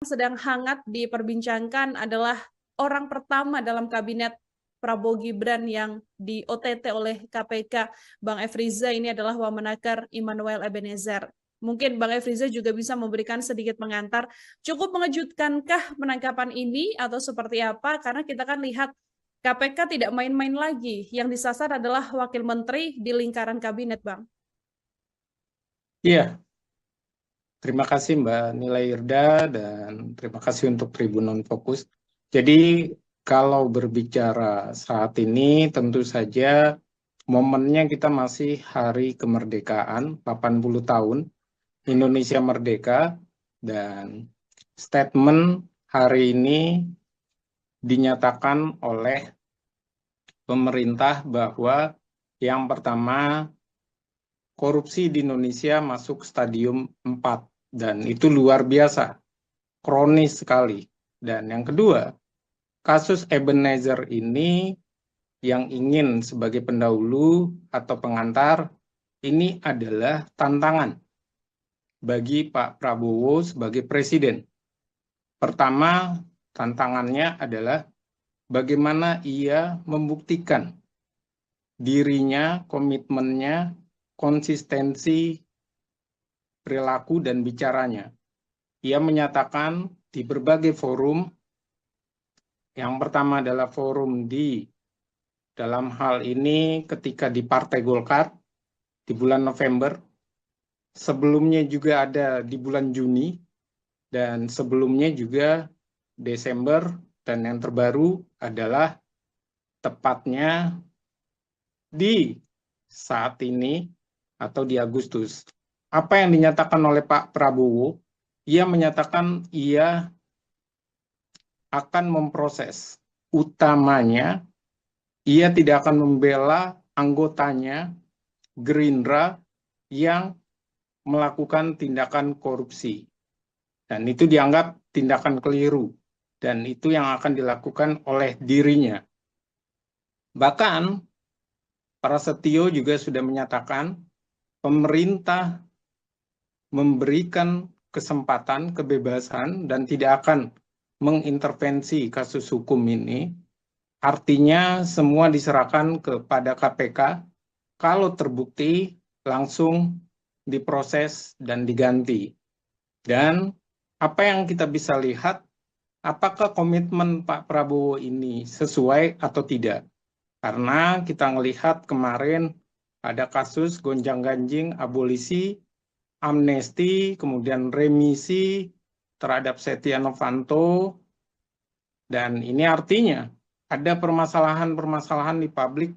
sedang hangat diperbincangkan adalah orang pertama dalam kabinet Prabowo Gibran yang di OTT oleh KPK, Bang Efriza, ini adalah Wamenakar Immanuel Ebenezer. Mungkin Bang Efriza juga bisa memberikan sedikit pengantar. Cukup mengejutkankah penangkapan ini atau seperti apa? Karena kita kan lihat KPK tidak main-main lagi. Yang disasar adalah wakil menteri di lingkaran kabinet, Bang. Iya, terima kasih Mbak Nila Irda dan terima kasih untuk Tribun Fokus. Jadi kalau berbicara saat ini tentu saja momennya kita masih hari kemerdekaan 80 tahun Indonesia merdeka, dan statement hari ini dinyatakan oleh pemerintah bahwa yang pertama, korupsi di Indonesia masuk stadium 4 dan itu luar biasa, kronis sekali. Dan yang kedua, kasus Ebenezer ini yang ingin sebagai pendahulu atau pengantar, ini adalah tantangan bagi Pak Prabowo sebagai presiden. Pertama, tantangannya adalah bagaimana ia membuktikan dirinya, komitmennya, konsistensi perilaku dan bicaranya. Ia menyatakan di berbagai forum, yang pertama adalah forum dalam hal ini ketika di Partai Golkar di bulan November, sebelumnya juga ada di bulan Juni, dan sebelumnya juga Desember, dan yang terbaru adalah tepatnya di saat ini atau di Agustus. Apa yang dinyatakan oleh Pak Prabowo? Ia menyatakan ia akan memproses. Utamanya, ia tidak akan membela anggotanya Gerindra yang melakukan tindakan korupsi. Dan itu dianggap tindakan keliru. Dan itu yang akan dilakukan oleh dirinya. Bahkan, Prasetyo juga sudah menyatakan pemerintah memberikan kesempatan, kebebasan, dan tidak akan mengintervensi kasus hukum ini. Artinya semua diserahkan kepada KPK. Kalau terbukti, langsung diproses dan diganti. Dan apa yang kita bisa lihat, apakah komitmen Pak Prabowo ini sesuai atau tidak? Karena kita melihat kemarin ada kasus gonjang-ganjing abolisi, amnesti, kemudian remisi terhadap Setia Novanto, dan ini artinya ada permasalahan-permasalahan di publik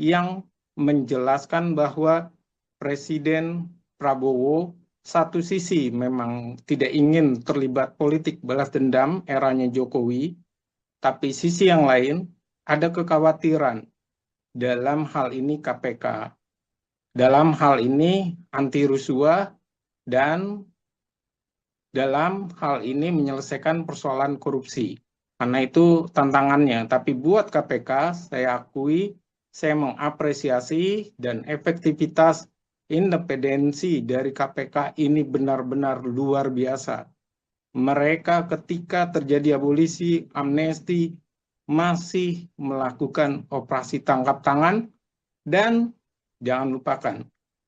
yang menjelaskan bahwa Presiden Prabowo satu sisi memang tidak ingin terlibat politik balas dendam eranya Jokowi, tapi sisi yang lain ada kekhawatiran dalam hal ini KPK, dalam hal ini anti rusuh, dan dalam hal ini menyelesaikan persoalan korupsi. Karena itu tantangannya. Tapi buat KPK, saya akui, saya mengapresiasi dan efektivitas independensi dari KPK ini benar-benar luar biasa. Mereka ketika terjadi abolisi, amnesti, masih melakukan operasi tangkap tangan, dan jangan lupakan,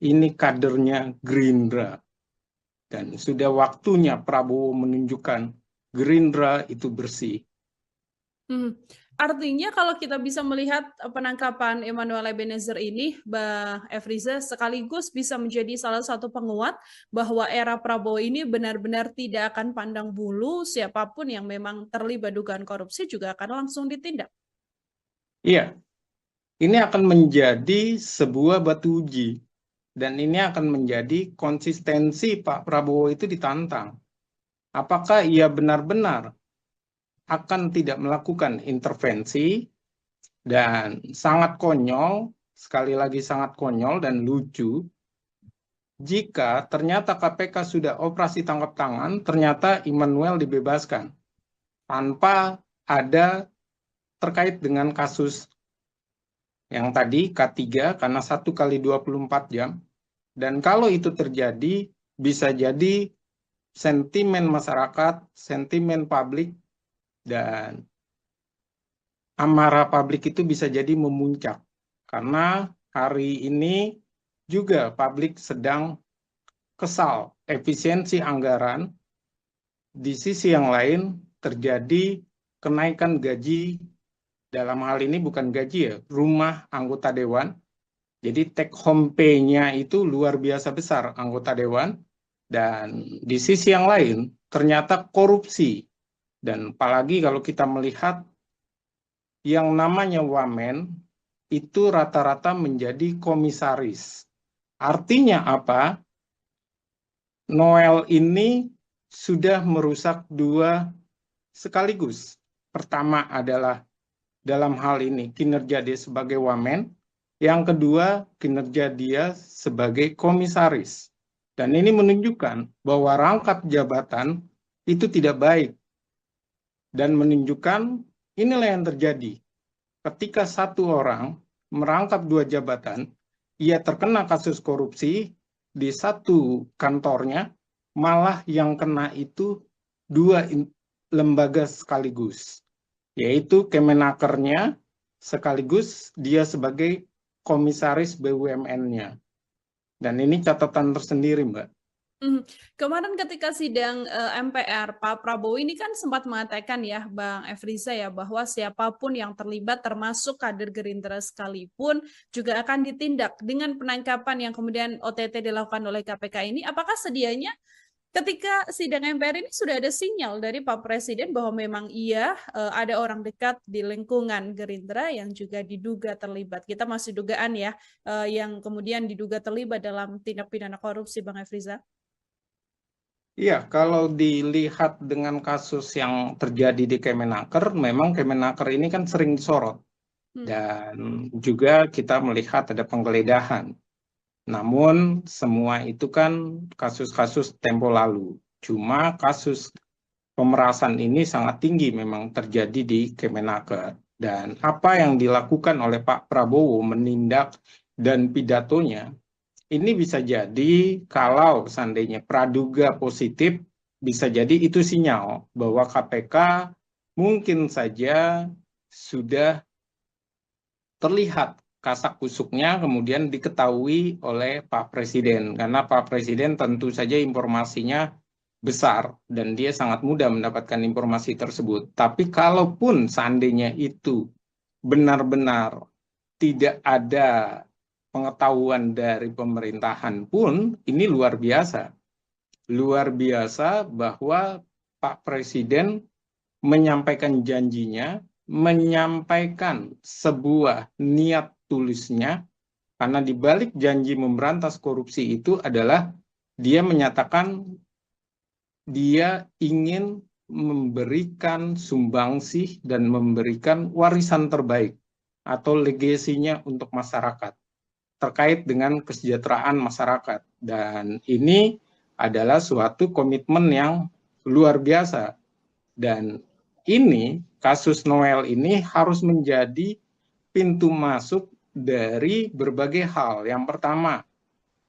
ini kadernya Gerindra. Dan sudah waktunya Prabowo menunjukkan Gerindra itu bersih. Artinya kalau kita bisa melihat penangkapan Immanuel Ebenezer ini, Mbak Efriza, sekaligus bisa menjadi salah satu penguat bahwa era Prabowo ini benar-benar tidak akan pandang bulu, siapapun yang memang terlibat dugaan korupsi juga akan langsung ditindak. Iya, ini akan menjadi sebuah batu uji, dan ini akan menjadi konsistensi Pak Prabowo itu ditantang. Apakah ia benar-benar akan tidak melakukan intervensi, dan sangat konyol, sekali lagi sangat konyol dan lucu, jika ternyata KPK sudah operasi tangkap tangan, ternyata Immanuel dibebaskan tanpa ada terkait dengan kasus yang tadi K3 karena 1 kali 24 jam. Dan kalau itu terjadi, bisa jadi sentimen masyarakat, sentimen publik, dan amarah publik itu bisa jadi memuncak. Karena hari ini juga publik sedang kesal efisiensi anggaran, di sisi yang lain terjadi kenaikan gaji, dalam hal ini bukan gaji ya, rumah anggota dewan. Jadi take home pay-nya itu luar biasa besar anggota dewan. Dan di sisi yang lain ternyata korupsi. Dan apalagi kalau kita melihat yang namanya wamen itu rata-rata menjadi komisaris. Artinya apa? Noel ini sudah merusak dua sekaligus. Pertama adalah dalam hal ini kinerja dia sebagai wamen, yang kedua kinerja dia sebagai komisaris. Dan ini menunjukkan bahwa rangkap jabatan itu tidak baik. Dan menunjukkan inilah yang terjadi. Ketika satu orang merangkap dua jabatan, ia terkena kasus korupsi di satu kantornya, malah yang kena itu dua lembaga sekaligus, yaitu Kemenakernya sekaligus dia sebagai komisaris BUMN-nya. Dan ini catatan tersendiri, Mbak. Kemarin ketika sidang MPR, Pak Prabowo ini kan sempat mengatakan ya, Bang Efriza ya, bahwa siapapun yang terlibat termasuk kader Gerindra sekalipun juga akan ditindak dengan penangkapan yang kemudian OTT dilakukan oleh KPK ini. Apakah sedianya ketika sidang MPR ini sudah ada sinyal dari Pak Presiden bahwa memang iya ada orang dekat di lingkungan Gerindra yang juga diduga terlibat? Kita masih dugaan ya, yang kemudian diduga terlibat dalam tindak pidana korupsi, Bang Efriza. Iya, kalau dilihat dengan kasus yang terjadi di Kemenaker, memang Kemenaker ini kan sering disorot. Dan juga kita melihat ada penggeledahan. Namun semua itu kan kasus-kasus tempo lalu. Cuma kasus pemerasan ini sangat tinggi memang terjadi di Kemenaker. Dan apa yang dilakukan oleh Pak Prabowo menindak dan pidatonya, ini bisa jadi kalau seandainya praduga positif, bisa jadi itu sinyal bahwa KPK mungkin saja sudah terlihat kasak kusuknya kemudian diketahui oleh Pak Presiden. Karena Pak Presiden tentu saja informasinya besar dan dia sangat mudah mendapatkan informasi tersebut. Tapi kalaupun seandainya itu benar-benar tidak ada pengetahuan dari pemerintahan pun, ini luar biasa. Luar biasa bahwa Pak Presiden menyampaikan janjinya, menyampaikan sebuah niat tulisnya, karena di balik janji memberantas korupsi itu adalah dia menyatakan dia ingin memberikan sumbangsih dan memberikan warisan terbaik atau legasinya untuk masyarakat terkait dengan kesejahteraan masyarakat. Dan ini adalah suatu komitmen yang luar biasa. Dan ini, kasus Noel ini harus menjadi pintu masuk dari berbagai hal. Yang pertama,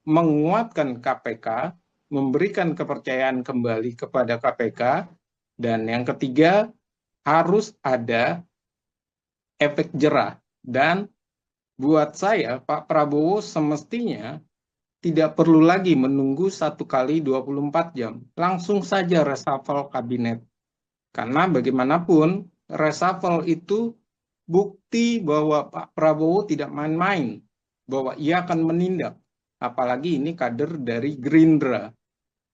menguatkan KPK, memberikan kepercayaan kembali kepada KPK. Dan yang ketiga, harus ada efek jerah. Dan buat saya, Pak Prabowo semestinya tidak perlu lagi menunggu 1 kali 24 jam. Langsung saja reshuffle kabinet. Karena bagaimanapun, reshuffle itu bukti bahwa Pak Prabowo tidak main-main. Bahwa ia akan menindak. Apalagi ini kader dari Gerindra.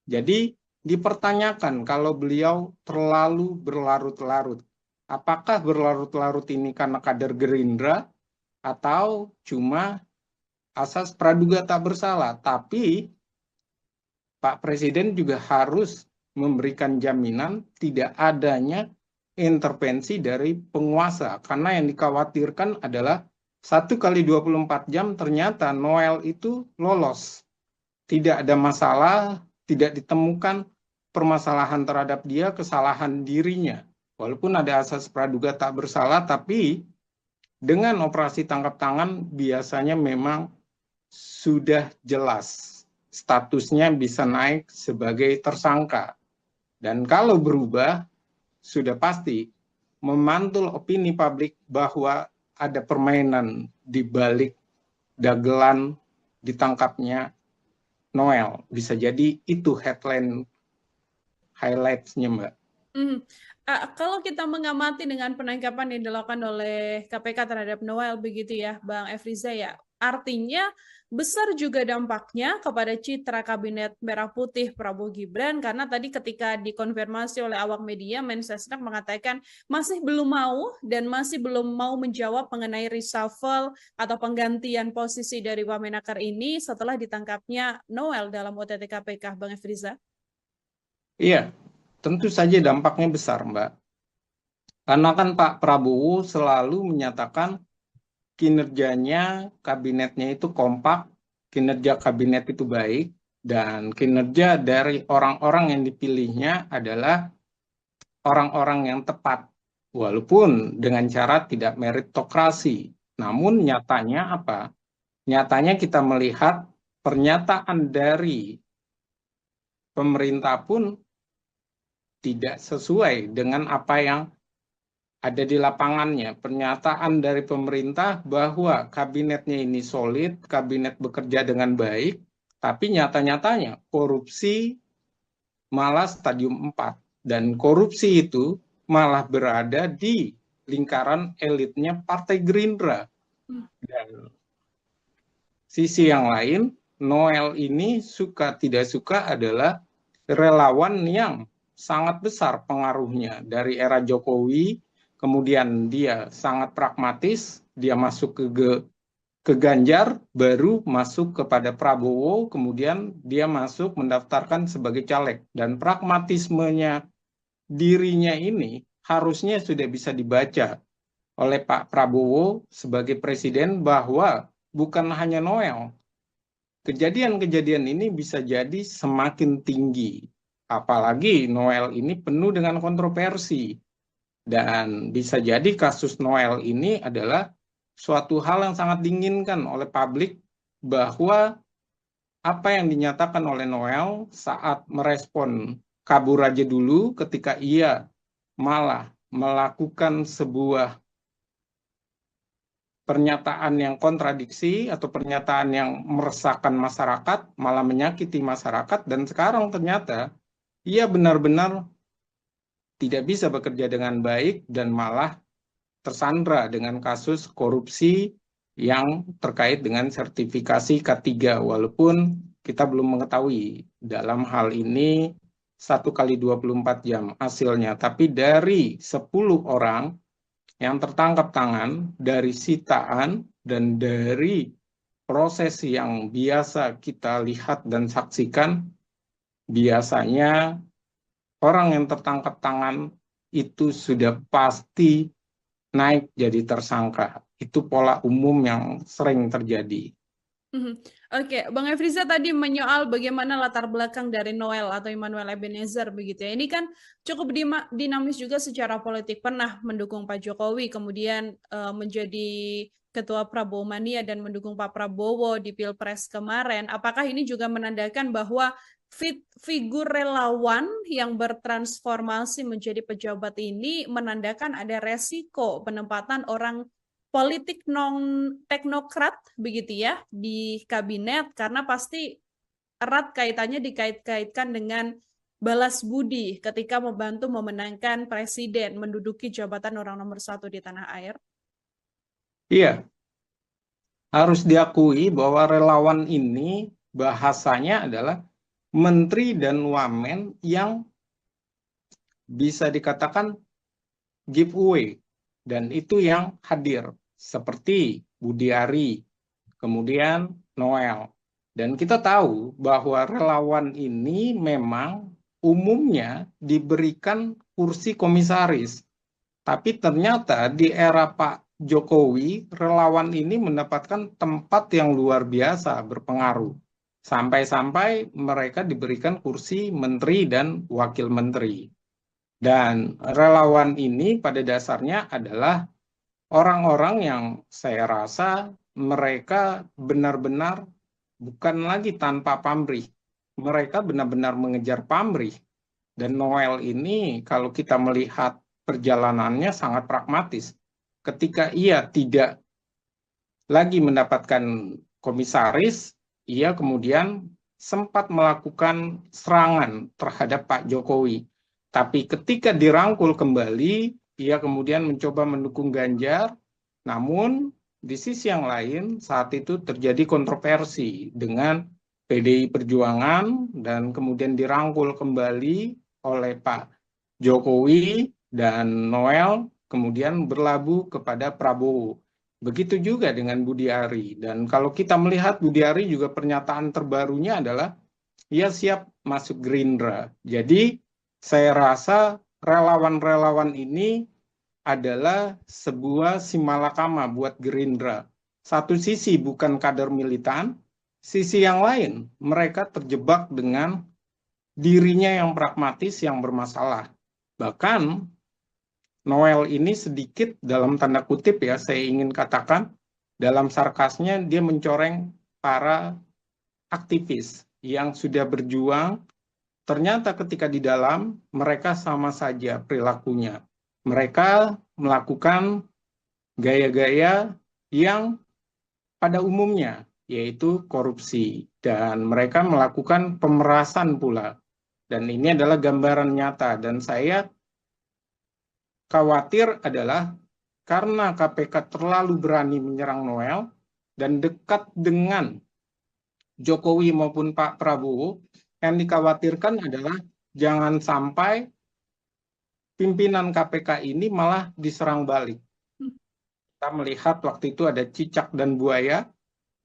Jadi dipertanyakan kalau beliau terlalu berlarut-larut. Apakah berlarut-larut ini karena kader Gerindra? Atau cuma asas praduga tak bersalah, tapi Pak Presiden juga harus memberikan jaminan tidak adanya intervensi dari penguasa, karena yang dikhawatirkan adalah 1 kali 24 jam ternyata Noel itu lolos, tidak ada masalah, tidak ditemukan permasalahan terhadap dia, kesalahan dirinya, walaupun ada asas praduga tak bersalah, tapi dengan operasi tangkap tangan biasanya memang sudah jelas statusnya bisa naik sebagai tersangka. Dan kalau berubah, sudah pasti memantul opini publik bahwa ada permainan di balik dagelan ditangkapnya Noel. Bisa jadi itu headline highlights-nya, Mbak. Kalau kita mengamati dengan penangkapan yang dilakukan oleh KPK terhadap Noel begitu ya, Bang Efriza ya, artinya besar juga dampaknya kepada citra Kabinet Merah Putih Prabowo Gibran, karena tadi ketika dikonfirmasi oleh awak media, Mensesnek mengatakan masih belum mau dan masih belum mau menjawab mengenai reshuffle atau penggantian posisi dari Wamenakar ini setelah ditangkapnya Noel dalam OTT KPK, Bang Efriza. Iya, tentu saja dampaknya besar, Mbak. Karena kan Pak Prabowo selalu menyatakan kinerjanya, kabinetnya itu kompak, kinerja kabinet itu baik, dan kinerja dari orang-orang yang dipilihnya adalah orang-orang yang tepat, walaupun dengan cara tidak meritokrasi. Namun nyatanya apa? Nyatanya kita melihat pernyataan dari pemerintah pun tidak sesuai dengan apa yang ada di lapangannya. Pernyataan dari pemerintah bahwa kabinetnya ini solid, kabinet bekerja dengan baik, tapi nyata-nyatanya korupsi malah stadium 4. Dan korupsi itu malah berada di lingkaran elitnya Partai Gerindra. Dan sisi yang lain, Noel ini suka tidak suka adalah relawan yang sangat besar pengaruhnya dari era Jokowi, kemudian dia sangat pragmatis, dia masuk ke Ganjar, baru masuk kepada Prabowo, kemudian dia masuk mendaftarkan sebagai caleg. Dan pragmatismenya dirinya ini harusnya sudah bisa dibaca oleh Pak Prabowo sebagai presiden bahwa bukan hanya Noel, kejadian-kejadian ini bisa jadi semakin tinggi. Apalagi Noel ini penuh dengan kontroversi. Dan bisa jadi kasus Noel ini adalah suatu hal yang sangat diinginkan oleh publik, bahwa apa yang dinyatakan oleh Noel saat merespon kabur aja dulu ketika ia malah melakukan sebuah pernyataan yang kontradiksi atau pernyataan yang meresahkan masyarakat, malah menyakiti masyarakat, dan sekarang ternyata ia benar-benar tidak bisa bekerja dengan baik dan malah tersandra dengan kasus korupsi yang terkait dengan sertifikasi K3, walaupun kita belum mengetahui dalam hal ini 1x24 jam hasilnya. Tapi dari 10 orang yang tertangkap tangan, dari sitaan dan dari proses yang biasa kita lihat dan saksikan, biasanya orang yang tertangkap tangan itu sudah pasti naik jadi tersangka. Itu pola umum yang sering terjadi. Oke, Bang Efriza tadi menyoal bagaimana latar belakang dari Noel atau Immanuel Ebenezer begitu ya. Ini kan cukup dinamis juga secara politik. Pernah mendukung Pak Jokowi, kemudian menjadi Ketua Prabowo Mania dan mendukung Pak Prabowo di Pilpres kemarin. Apakah ini juga menandakan bahwa figur relawan yang bertransformasi menjadi pejabat ini menandakan ada resiko penempatan orang politik non teknokrat begitu ya di kabinet, karena pasti erat kaitannya dikait-kaitkan dengan balas budi ketika membantu memenangkan presiden menduduki jabatan orang nomor 1 di tanah air. Iya, harus diakui bahwa relawan ini bahasanya adalah menteri dan wamen yang bisa dikatakan giveaway, dan itu yang hadir seperti Budi Ari, kemudian Noel. Dan kita tahu bahwa relawan ini memang umumnya diberikan kursi komisaris. Tapi ternyata di era Pak Jokowi, relawan ini mendapatkan tempat yang luar biasa berpengaruh. Sampai-sampai mereka diberikan kursi menteri dan wakil menteri. Dan relawan ini pada dasarnya adalah orang-orang yang saya rasa mereka benar-benar bukan lagi tanpa pamrih. Mereka benar-benar mengejar pamrih. Dan Noel ini kalau kita melihat perjalanannya sangat pragmatis. Ketika ia tidak lagi mendapatkan komisaris, ia kemudian sempat melakukan serangan terhadap Pak Jokowi. Tapi ketika dirangkul kembali, ia kemudian mencoba mendukung Ganjar, namun di sisi yang lain saat itu terjadi kontroversi dengan PDI Perjuangan dan kemudian dirangkul kembali oleh Pak Jokowi dan Noel kemudian berlabuh kepada Prabowo. Begitu juga dengan Budi Ari. Dan kalau kita melihat Budi Ari juga pernyataan terbarunya adalah ia siap masuk Gerindra. Jadi saya rasa relawan-relawan ini adalah sebuah simalakama buat Gerindra. Satu sisi bukan kader militan, sisi yang lain mereka terjebak dengan dirinya yang pragmatis yang bermasalah. Bahkan Noel ini sedikit dalam tanda kutip ya, saya ingin katakan dalam sarkasnya dia mencoreng para aktivis yang sudah berjuang, ternyata ketika di dalam mereka sama saja perilakunya. Mereka melakukan gaya-gaya yang pada umumnya yaitu korupsi dan mereka melakukan pemerasan pula. Dan ini adalah gambaran nyata dan saya khawatir adalah karena KPK terlalu berani menyerang Noel dan dekat dengan Jokowi maupun Pak Prabowo, yang dikhawatirkan adalah jangan sampai pimpinan KPK ini malah diserang balik. Kita melihat waktu itu ada cicak dan buaya,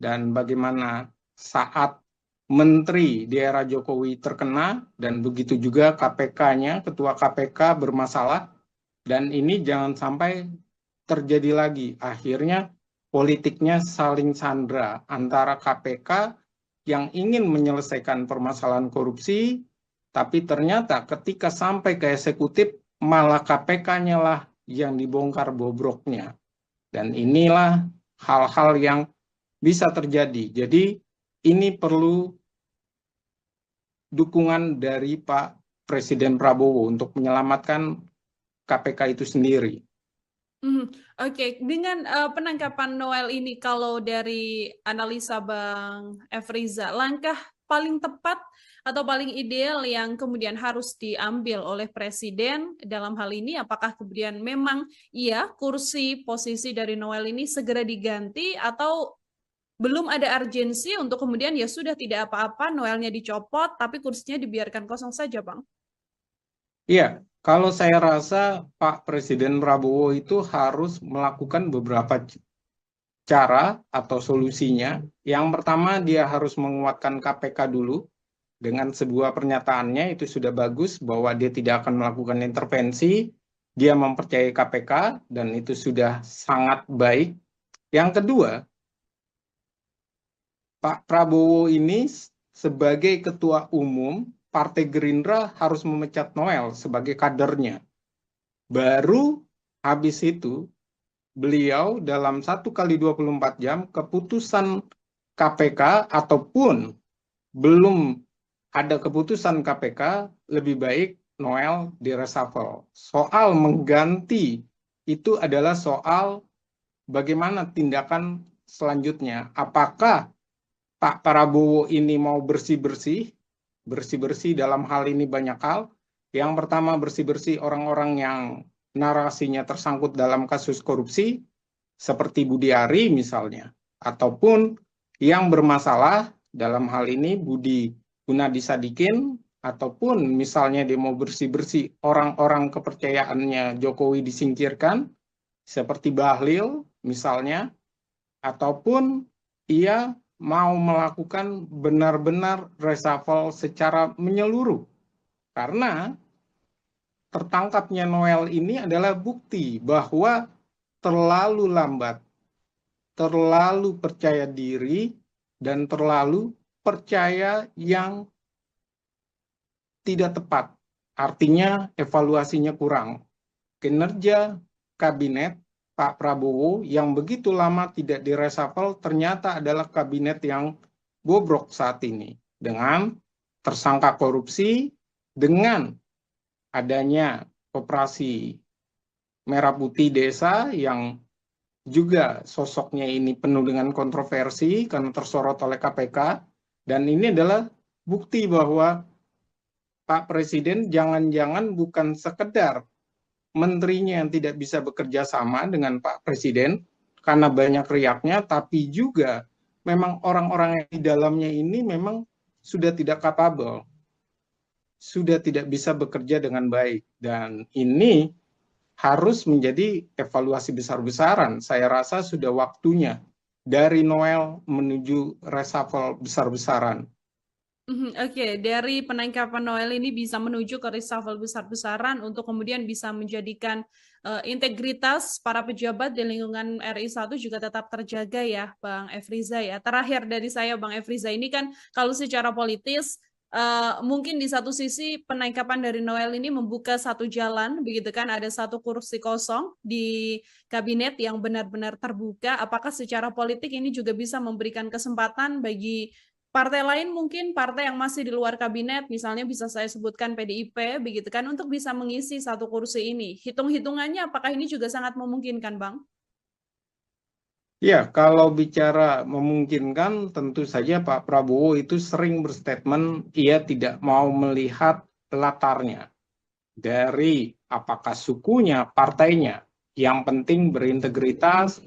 dan bagaimana saat menteri di era Jokowi terkena, dan begitu juga KPK-nya, ketua KPK bermasalah, dan ini jangan sampai terjadi lagi. Akhirnya politiknya saling sandra antara KPK yang ingin menyelesaikan permasalahan korupsi, tapi ternyata ketika sampai ke eksekutif, malah KPK-nya lah yang dibongkar bobroknya. Dan inilah hal-hal yang bisa terjadi. Jadi ini perlu dukungan dari Pak Presiden Prabowo untuk menyelamatkan KPK itu sendiri. Oke. Dengan penangkapan Noel ini, kalau dari analisa Bang Efriza, langkah paling tepat atau paling ideal yang kemudian harus diambil oleh Presiden dalam hal ini, apakah kemudian memang kursi posisi dari Noel ini segera diganti, atau belum ada urgensi untuk kemudian ya sudah tidak apa-apa, Noelnya dicopot tapi kursinya dibiarkan kosong saja, Bang? Iya, kalau saya rasa Pak Presiden Prabowo itu harus melakukan beberapa cara atau solusinya. Yang pertama, dia harus menguatkan KPK dulu. Dengan sebuah pernyataannya itu sudah bagus bahwa dia tidak akan melakukan intervensi. Dia mempercayai KPK dan itu sudah sangat baik. Yang kedua, Pak Prabowo ini sebagai ketua umum Partai Gerindra harus memecat Noel sebagai kadernya. Baru habis itu beliau dalam 1x24 jam keputusan KPK ataupun belum ada keputusan KPK, lebih baik Noel direshuffle. Soal mengganti itu adalah soal bagaimana tindakan selanjutnya. Apakah Pak Prabowo ini mau bersih-bersih dalam hal ini banyak hal. Yang pertama, bersih-bersih orang-orang yang narasinya tersangkut dalam kasus korupsi, seperti Budi Ari misalnya, ataupun yang bermasalah dalam hal ini Budi Gunadisadikin, ataupun misalnya dia mau bersih-bersih orang-orang kepercayaannya Jokowi disingkirkan, seperti Bahlil misalnya, ataupun ia mau melakukan benar-benar reshuffle secara menyeluruh. Karena tertangkapnya Noel ini adalah bukti bahwa terlalu lambat, terlalu percaya diri, dan terlalu percaya yang tidak tepat. Artinya evaluasinya kurang. Kinerja kabinet Pak Prabowo yang begitu lama tidak direshuffle ternyata adalah kabinet yang bobrok saat ini. Dengan tersangka korupsi, dengan adanya operasi Merah Putih Desa yang juga sosoknya ini penuh dengan kontroversi karena tersorot oleh KPK, dan ini adalah bukti bahwa Pak Presiden jangan-jangan bukan sekedar menterinya yang tidak bisa bekerja sama dengan Pak Presiden karena banyak riaknya, tapi juga memang orang-orang yang di dalamnya ini memang sudah tidak capable, sudah tidak bisa bekerja dengan baik, dan ini harus menjadi evaluasi besar-besaran. Saya rasa sudah waktunya dari Noel menuju reshuffle besar-besaran. Oke, dari penangkapan Noel ini bisa menuju ke reshuffle besar-besaran untuk kemudian bisa menjadikan integritas para pejabat di lingkungan RI 1 juga tetap terjaga ya, Bang Efriza ya. Terakhir dari saya, Bang Efriza, ini kan kalau secara politis mungkin di satu sisi penangkapan dari Noel ini membuka satu jalan, begitu kan, ada satu kursi kosong di kabinet yang benar-benar terbuka. Apakah secara politik ini juga bisa memberikan kesempatan bagi partai lain, mungkin partai yang masih di luar kabinet, misalnya bisa saya sebutkan PDIP, begitu kan, untuk bisa mengisi satu kursi ini. Hitung-hitungannya apakah ini juga sangat memungkinkan, Bang? Ya, kalau bicara memungkinkan, tentu saja Pak Prabowo itu sering berstatement ia tidak mau melihat latarnya dari apakah sukunya, partainya. Yang penting berintegritas,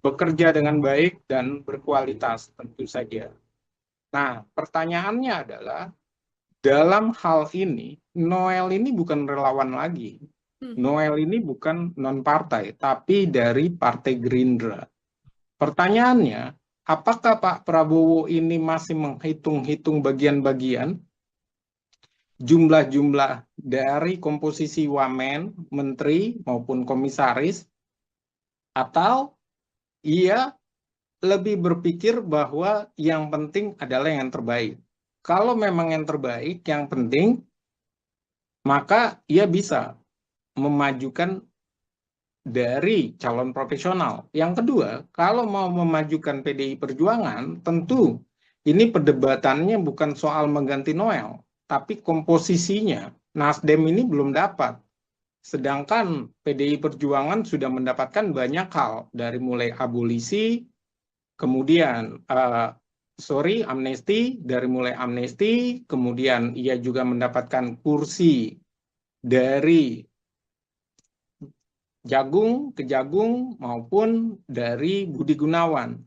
bekerja dengan baik, dan berkualitas tentu saja. Nah, pertanyaannya adalah, dalam hal ini, Noel ini bukan relawan lagi. Noel ini bukan non-partai, tapi dari Partai Gerindra. Pertanyaannya, apakah Pak Prabowo ini masih menghitung-hitung bagian-bagian, jumlah-jumlah dari komposisi wamen, menteri, maupun komisaris, atau ia lebih berpikir bahwa yang penting adalah yang terbaik. Kalau memang yang terbaik, yang penting, maka ia bisa memajukan dari calon profesional. Yang kedua, kalau mau memajukan PDI Perjuangan, tentu ini perdebatannya bukan soal mengganti Noel, tapi komposisinya. Nasdem ini belum dapat. Sedangkan PDI Perjuangan sudah mendapatkan banyak hal, dari mulai abolisi, kemudian amnesti, dari mulai amnesti, kemudian ia juga mendapatkan kursi dari Jagung ke Jagung maupun dari Budi Gunawan.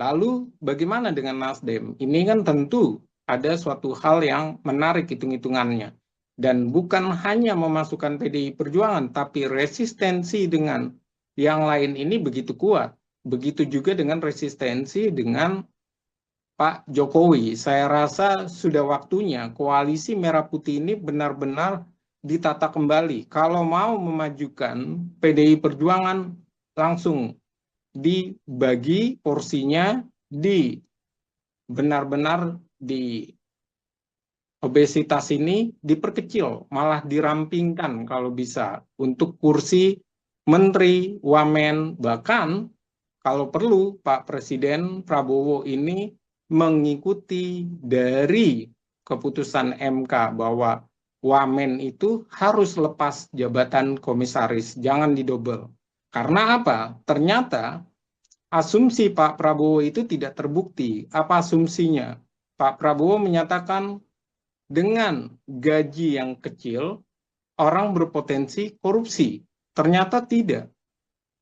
Lalu bagaimana dengan Nasdem? Ini kan tentu ada suatu hal yang menarik hitung-hitungannya. Dan bukan hanya memasukkan PDI Perjuangan, tapi resistensi dengan yang lain ini begitu kuat. Begitu juga dengan resistensi dengan Pak Jokowi. Saya rasa sudah waktunya koalisi Merah Putih ini benar-benar ditata kembali. Kalau mau memajukan PDI Perjuangan, langsung dibagi porsinya, benar-benar di obesitas ini diperkecil, malah dirampingkan kalau bisa untuk kursi menteri, wamen, bahkan kalau perlu Pak Presiden Prabowo ini mengikuti dari keputusan MK bahwa wamen itu harus lepas jabatan komisaris, jangan didobel. Karena apa? Ternyata asumsi Pak Prabowo itu tidak terbukti. Apa asumsinya? Pak Prabowo menyatakan dengan gaji yang kecil, orang berpotensi korupsi. Ternyata tidak.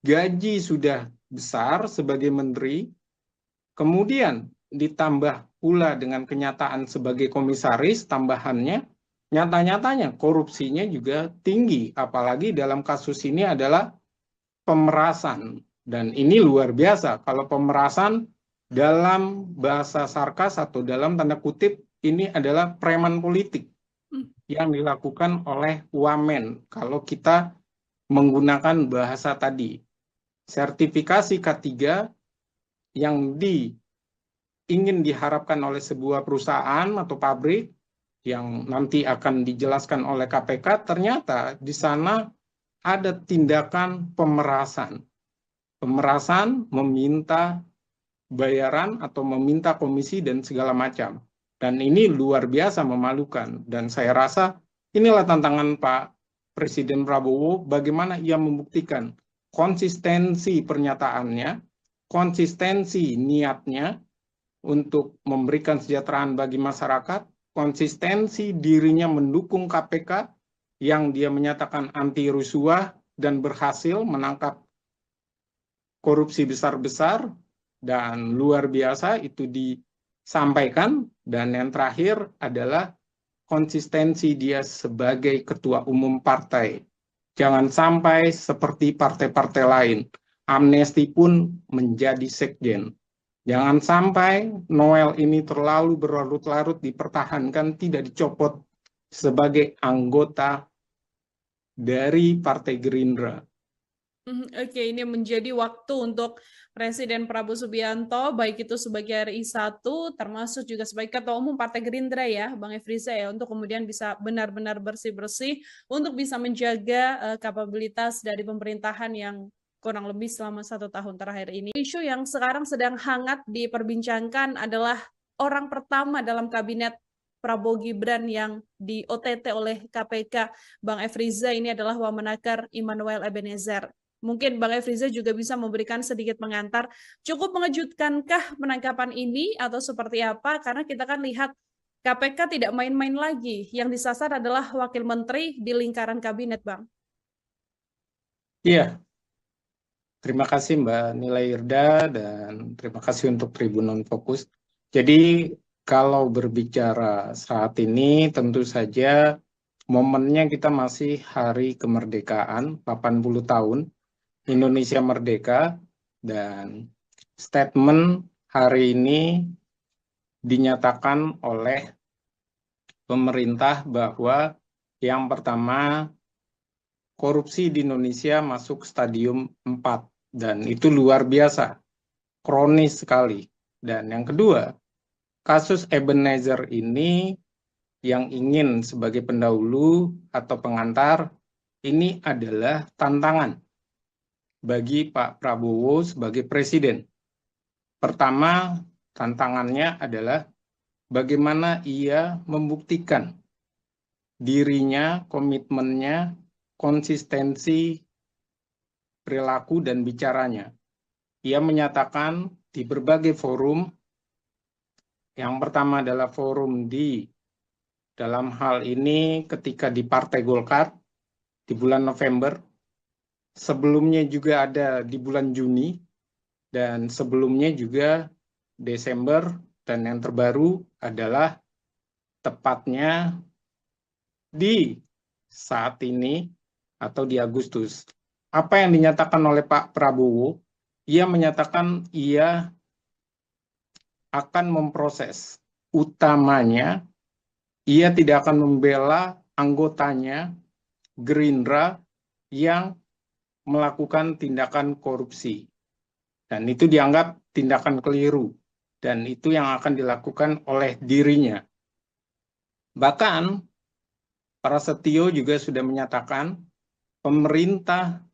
Gaji sudah besar sebagai menteri, kemudian ditambah pula dengan kenyataan sebagai komisaris, tambahannya, nyata-nyatanya korupsinya juga tinggi, apalagi dalam kasus ini adalah pemerasan. Dan ini luar biasa, kalau pemerasan dalam bahasa sarkas atau dalam tanda kutip, ini adalah preman politik yang dilakukan oleh wamen. Kalau kita menggunakan bahasa tadi, sertifikasi K3 yang ingin diharapkan oleh sebuah perusahaan atau pabrik, yang nanti akan dijelaskan oleh KPK, ternyata di sana ada tindakan pemerasan. Pemerasan meminta bayaran atau meminta komisi dan segala macam. Dan ini luar biasa memalukan. Dan saya rasa Inilah tantangan Pak Presiden Prabowo, bagaimana ia membuktikan konsistensi pernyataannya, konsistensi niatnya untuk memberikan kesejahteraan bagi masyarakat, konsistensi dirinya mendukung KPK yang dia menyatakan anti rusuah dan berhasil menangkap korupsi besar-besar dan luar biasa itu disampaikan. Dan yang terakhir adalah konsistensi dia sebagai ketua umum partai. Jangan sampai seperti partai-partai lain, amnesti pun menjadi sekjen. Jangan sampai Noel ini terlalu berlarut-larut dipertahankan, tidak dicopot sebagai anggota dari Partai Gerindra. Oke, ini menjadi waktu untuk Presiden Prabowo Subianto, baik itu sebagai RI 1, termasuk juga sebagai Ketua Umum Partai Gerindra ya, Bang Efriza ya, untuk kemudian bisa benar-benar bersih-bersih, untuk bisa menjaga kapabilitas dari pemerintahan yang kurang lebih selama 1 tahun terakhir ini. Isu yang sekarang sedang hangat diperbincangkan adalah orang pertama dalam kabinet Prabowo Gibran yang di OTT oleh KPK, Bang Efriza, ini adalah Wamenakar Immanuel Ebenezer. Mungkin Bang Efriza juga bisa memberikan sedikit pengantar. Cukup mengejutkankah penangkapan ini atau seperti apa? Karena kita kan lihat KPK tidak main-main lagi. Yang disasar adalah wakil menteri di lingkaran kabinet, Bang. Iya, terima kasih Mbak Nila Irda dan terima kasih untuk Tribun Non Fokus. Jadi kalau berbicara saat ini tentu saja momennya kita masih hari kemerdekaan, 80 tahun. Indonesia merdeka, dan statement hari ini dinyatakan oleh pemerintah bahwa yang pertama, korupsi di Indonesia masuk stadium 4 dan itu luar biasa, kronis sekali. Dan yang kedua, kasus Ebenezer ini yang ingin sebagai pendahulu atau pengantar, ini adalah tantangan bagi Pak Prabowo sebagai presiden. Pertama, tantangannya adalah bagaimana ia membuktikan dirinya, komitmennya, konsistensi perilaku dan bicaranya. Ia menyatakan di berbagai forum, yang pertama adalah forum dalam hal ini ketika di Partai Golkar di bulan November, sebelumnya juga ada di bulan Juni, dan sebelumnya juga Desember, dan yang terbaru adalah tepatnya di saat ini atau di Agustus. Apa yang dinyatakan oleh Pak Prabowo? Ia menyatakan ia akan memproses, utamanya ia tidak akan membela anggotanya Gerindra yang melakukan tindakan korupsi. Dan itu dianggap tindakan keliru. Dan itu yang akan dilakukan oleh dirinya. Bahkan, Prasetyo juga sudah menyatakan pemerintah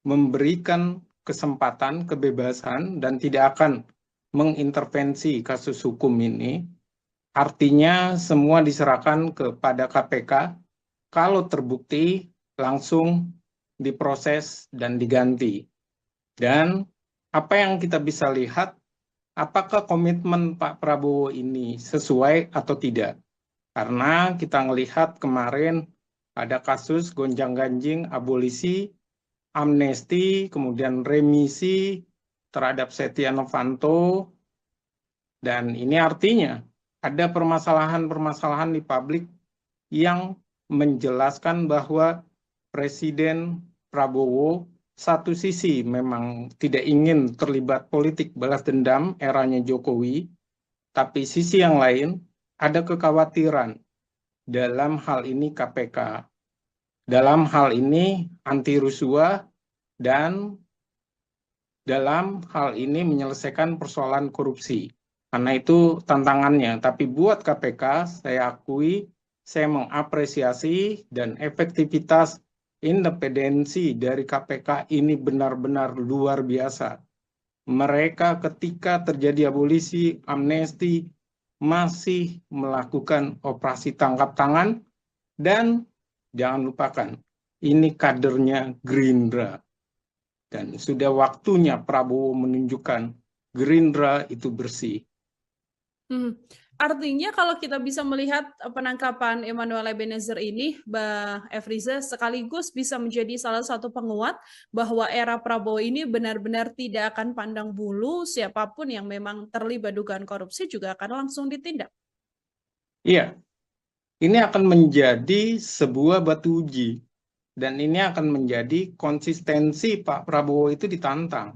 memberikan kesempatan, kebebasan, dan tidak akan mengintervensi kasus hukum ini. Artinya semua diserahkan kepada KPK. Kalau terbukti, langsung diproses dan diganti. Dan apa yang kita bisa lihat, apakah komitmen Pak Prabowo ini sesuai atau tidak? Karena kita melihat kemarin ada kasus gonjang-ganjing abolisi, amnesti, kemudian remisi terhadap Setia Novanto, dan ini artinya ada permasalahan-permasalahan di publik yang menjelaskan bahwa Presiden Prabowo satu sisi memang tidak ingin terlibat politik balas dendam eranya Jokowi, tapi sisi yang lain ada kekhawatiran dalam hal ini KPK, dalam hal ini anti rusuah, dan dalam hal ini menyelesaikan persoalan korupsi. Karena itu tantangannya, tapi buat KPK saya akui, saya mengapresiasi dan efektivitas independensi dari KPK ini benar-benar luar biasa. Mereka ketika terjadi abolisi, amnesti, masih melakukan operasi tangkap tangan Dan jangan lupakan, ini kadernya Gerindra. Dan sudah waktunya Prabowo menunjukkan Gerindra itu bersih. Artinya kalau kita bisa melihat penangkapan Emmanuel Ebenezer ini, Bang Efriza, sekaligus bisa menjadi salah satu penguat bahwa era Prabowo ini benar-benar tidak akan pandang bulu, siapapun yang memang terlibat dugaan korupsi juga akan langsung ditindak. Iya, ini akan menjadi sebuah batu uji. Dan ini akan menjadi konsistensi Pak Prabowo itu ditantang.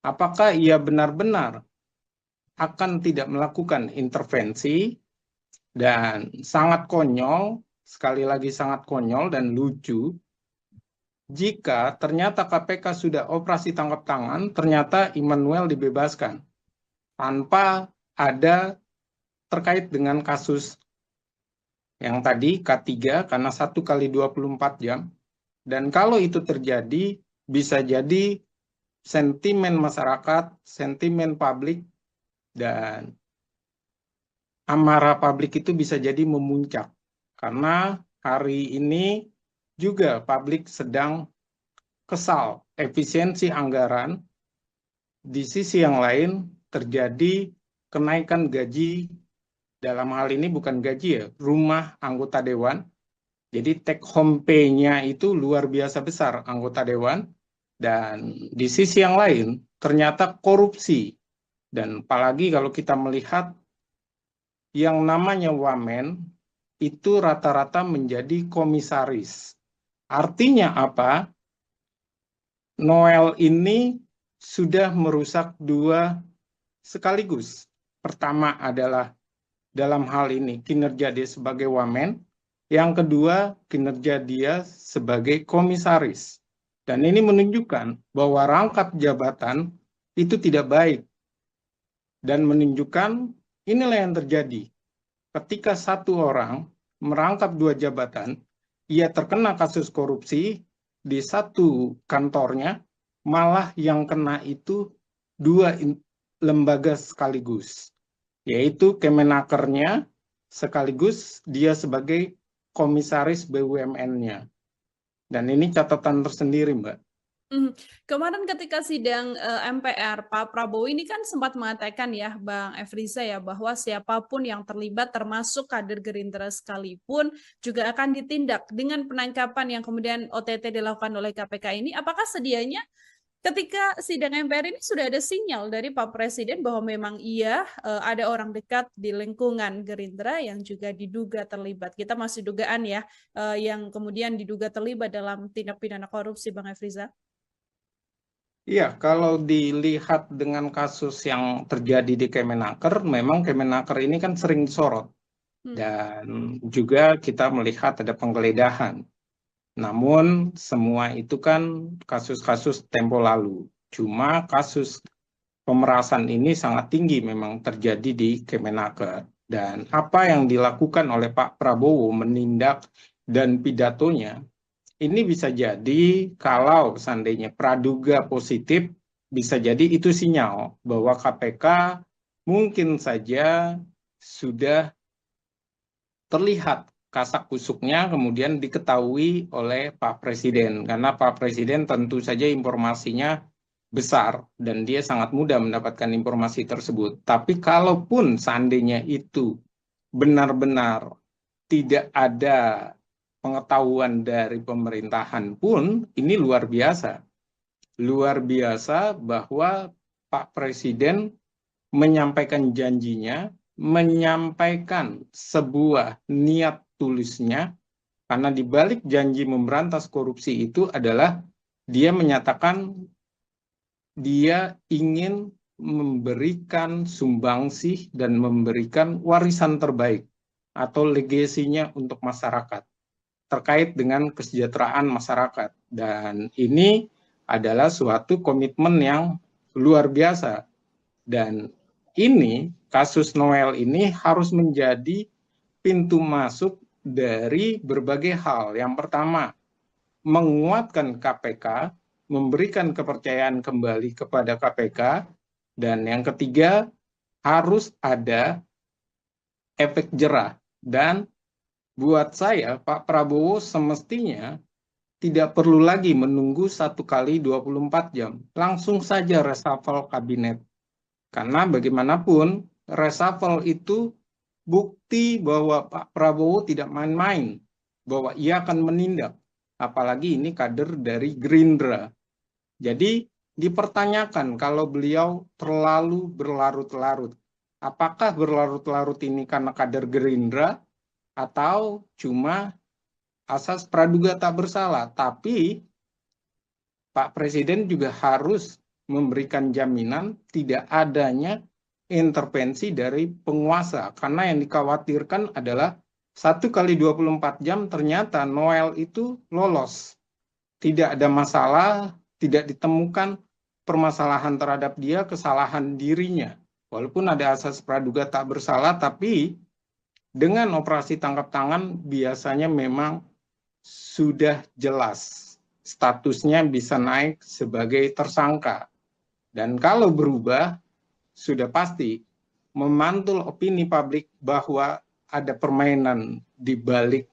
Apakah ia benar-benar akan tidak melakukan intervensi, dan sangat konyol, sekali lagi sangat konyol dan lucu, jika ternyata KPK sudah operasi tangkap tangan, ternyata Immanuel dibebaskan tanpa ada terkait dengan kasus yang tadi K3 karena 1 kali 24 jam. Dan kalau itu terjadi, bisa jadi sentimen masyarakat, sentimen publik, dan amarah publik itu bisa jadi memuncak. Karena hari ini juga publik sedang kesal efisiensi anggaran. Di sisi yang lain terjadi kenaikan gaji, dalam hal ini bukan gaji ya, rumah anggota dewan. Jadi take home pay-nya itu luar biasa besar anggota dewan. Dan di sisi yang lain ternyata korupsi. Dan apalagi kalau kita melihat yang namanya wamen itu rata-rata menjadi komisaris. Artinya apa? Noel ini sudah merusak dua sekaligus. Pertama adalah dalam hal ini kinerja dia sebagai wamen. Yang kedua, kinerja dia sebagai komisaris. Dan ini menunjukkan bahwa rangkap jabatan itu tidak baik. Dan menunjukkan inilah yang terjadi. Ketika satu orang merangkap dua jabatan, ia terkena kasus korupsi di satu kantornya, malah yang kena itu dua lembaga sekaligus. Yaitu Kemenakernya, sekaligus dia sebagai komisaris BUMN-nya. Dan ini catatan tersendiri, Mbak. Kemarin ketika sidang MPR, Pak Prabowo ini kan sempat mengatakan ya, Bang Efriza ya, bahwa siapapun yang terlibat termasuk kader Gerindra sekalipun juga akan ditindak dengan penangkapan yang kemudian OTT dilakukan oleh KPK ini. Apakah sedianya ketika sidang MPR ini sudah ada sinyal dari Pak Presiden bahwa memang iya ada orang dekat di lingkungan Gerindra yang juga diduga terlibat. Kita masih dugaan ya yang kemudian diduga terlibat dalam tindak pidana korupsi, Bang Efriza. Iya, kalau dilihat dengan kasus yang terjadi di Kemenaker, memang Kemenaker ini kan sering disorot. Dan juga kita melihat ada penggeledahan. Namun semua itu kan kasus-kasus tempo lalu. Cuma kasus pemerasan ini sangat tinggi memang terjadi di Kemenaker. Dan apa yang dilakukan oleh Pak Prabowo menindak dan pidatonya, ini bisa jadi kalau seandainya praduga positif, bisa jadi itu sinyal bahwa KPK mungkin saja sudah terlihat kasak kusuknya kemudian diketahui oleh Pak Presiden. Karena Pak Presiden tentu saja informasinya besar dan dia sangat mudah mendapatkan informasi tersebut. Tapi kalaupun seandainya itu benar-benar tidak ada pengetahuan dari pemerintahan pun, ini luar biasa. Luar biasa bahwa Pak Presiden menyampaikan janjinya, menyampaikan sebuah niat tulisnya, karena di balik janji memberantas korupsi itu adalah dia menyatakan dia ingin memberikan sumbangsih dan memberikan warisan terbaik atau legasinya untuk masyarakat terkait dengan kesejahteraan masyarakat. Dan ini adalah suatu komitmen yang luar biasa. Dan ini, kasus Noel ini harus menjadi pintu masuk dari berbagai hal. Yang pertama, menguatkan KPK, memberikan kepercayaan kembali kepada KPK, dan yang ketiga, harus ada efek jerah dan buat saya Pak Prabowo semestinya tidak perlu lagi menunggu 1 kali 24 jam. Langsung saja reshuffle kabinet. Karena bagaimanapun reshuffle itu bukti bahwa Pak Prabowo tidak main-main, bahwa ia akan menindak. Apalagi ini kader dari Gerindra. Jadi dipertanyakan kalau beliau terlalu berlarut-larut. Apakah berlarut-larut ini karena kader Gerindra atau cuma asas praduga tak bersalah? Tapi Pak Presiden juga harus memberikan jaminan tidak adanya intervensi dari penguasa. Karena yang dikhawatirkan adalah 1 kali 24 jam ternyata Noel itu lolos. Tidak ada masalah, tidak ditemukan permasalahan terhadap dia, kesalahan dirinya. Walaupun ada asas praduga tak bersalah, tapi dengan operasi tangkap tangan biasanya memang sudah jelas statusnya bisa naik sebagai tersangka. Dan kalau berubah, sudah pasti memantul opini publik bahwa ada permainan di balik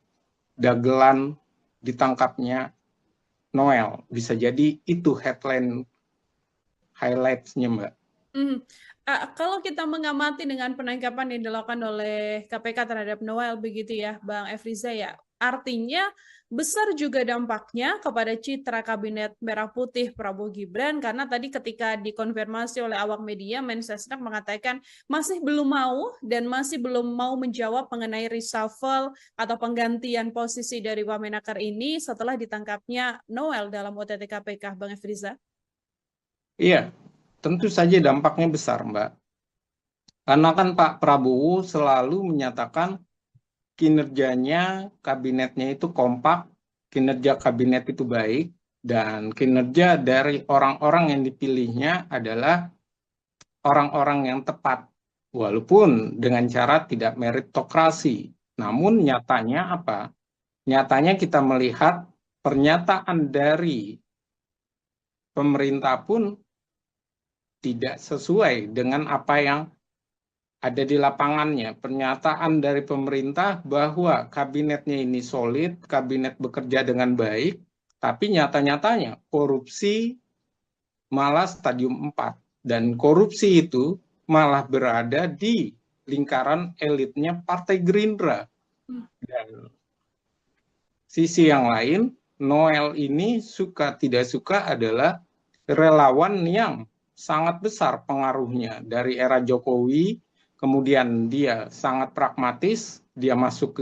dagelan ditangkapnya Noel. Bisa jadi itu headline highlights-nya, Mbak. Kalau kita mengamati dengan penangkapan yang dilakukan oleh KPK terhadap Noel begitu ya, Bang Efriza ya, artinya besar juga dampaknya kepada citra kabinet merah putih Prabowo Gibran karena tadi ketika dikonfirmasi oleh awak media, Mensesnek mengatakan masih belum mau dan masih belum mau menjawab mengenai reshuffle atau penggantian posisi dari Wamenakar ini setelah ditangkapnya Noel dalam OTT KPK, Bang Efriza. Iya, tentu saja dampaknya besar, Mbak. Karena kan Pak Prabowo selalu menyatakan kinerjanya, kabinetnya itu kompak, kinerja kabinet itu baik, dan kinerja dari orang-orang yang dipilihnya adalah orang-orang yang tepat, walaupun dengan cara tidak meritokrasi. Namun nyatanya apa? Nyatanya kita melihat pernyataan dari pemerintah pun tidak sesuai dengan apa yang ada di lapangannya. Pernyataan dari pemerintah bahwa kabinetnya ini solid, kabinet bekerja dengan baik, tapi nyata-nyatanya korupsi malah stadium 4. Dan korupsi itu malah berada di lingkaran elitnya Partai Gerindra. Dan sisi yang lain, Noel ini suka tidak suka adalah relawan yang sangat besar pengaruhnya dari era Jokowi, kemudian dia sangat pragmatis, dia masuk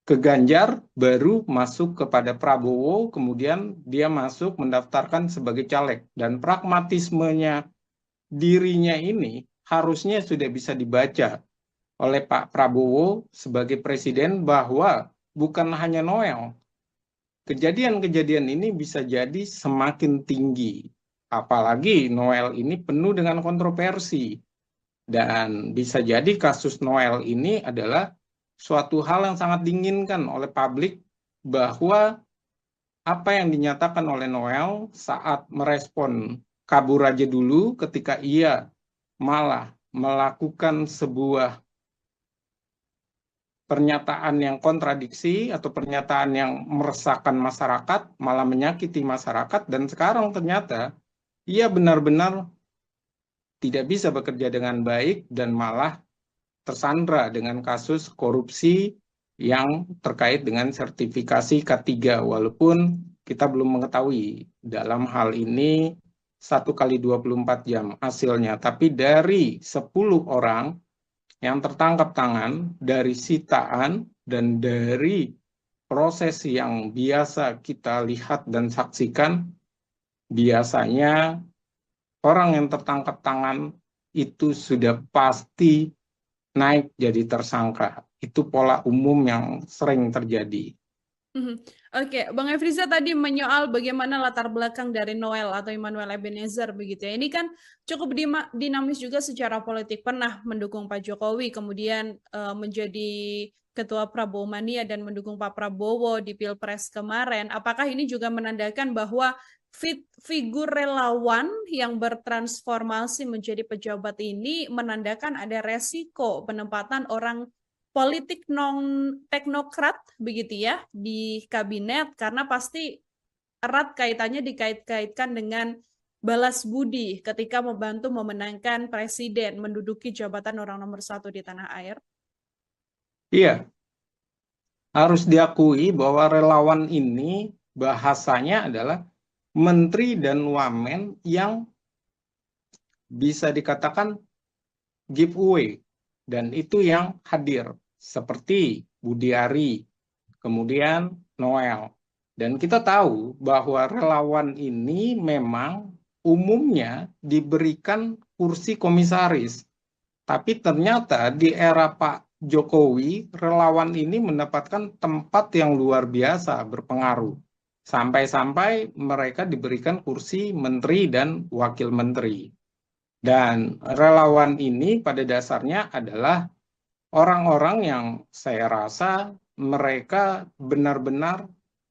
ke Ganjar, baru masuk kepada Prabowo, kemudian dia masuk mendaftarkan sebagai caleg. Dan pragmatismenya dirinya ini harusnya sudah bisa dibaca oleh Pak Prabowo sebagai presiden bahwa bukan hanya Noel, kejadian-kejadian ini bisa jadi semakin tinggi. Apalagi Noel ini penuh dengan kontroversi. Dan bisa jadi kasus Noel ini adalah suatu hal yang sangat diinginkan oleh publik bahwa apa yang dinyatakan oleh Noel saat merespon kabur aja dulu ketika ia malah melakukan sebuah pernyataan yang kontradiksi atau pernyataan yang meresahkan masyarakat, malah menyakiti masyarakat, dan sekarang ternyata ia benar-benar tidak bisa bekerja dengan baik dan malah tersandra dengan kasus korupsi yang terkait dengan sertifikasi K3, walaupun kita belum mengetahui dalam hal ini 1 kali 24 jam hasilnya. Tapi dari 10 orang yang tertangkap tangan, dari sitaan dan dari proses yang biasa kita lihat dan saksikan, biasanya orang yang tertangkap tangan itu sudah pasti naik jadi tersangka. Itu pola umum yang sering terjadi. Oke, Bang Efriza tadi menyoal bagaimana latar belakang dari Noel atau Immanuel Ebenezer begitu ya. Ini kan cukup dinamis juga secara politik. Pernah mendukung Pak Jokowi, kemudian menjadi Ketua Prabowo Mania dan mendukung Pak Prabowo di Pilpres kemarin. Apakah ini juga menandakan bahwa figur relawan yang bertransformasi menjadi pejabat ini menandakan ada resiko penempatan orang politik non teknokrat begitu ya di kabinet, karena pasti erat kaitannya dikait-kaitkan dengan balas budi ketika membantu memenangkan presiden menduduki jabatan orang nomor satu di tanah air. Iya, harus diakui bahwa relawan ini bahasanya adalah menteri dan wamen yang bisa dikatakan giveaway, dan itu yang hadir seperti Budi Ari, kemudian Noel. Dan kita tahu bahwa relawan ini memang umumnya diberikan kursi komisaris. Tapi ternyata di era Pak Jokowi, relawan ini mendapatkan tempat yang luar biasa berpengaruh. Sampai-sampai mereka diberikan kursi menteri dan wakil menteri. Dan relawan ini pada dasarnya adalah orang-orang yang saya rasa mereka benar-benar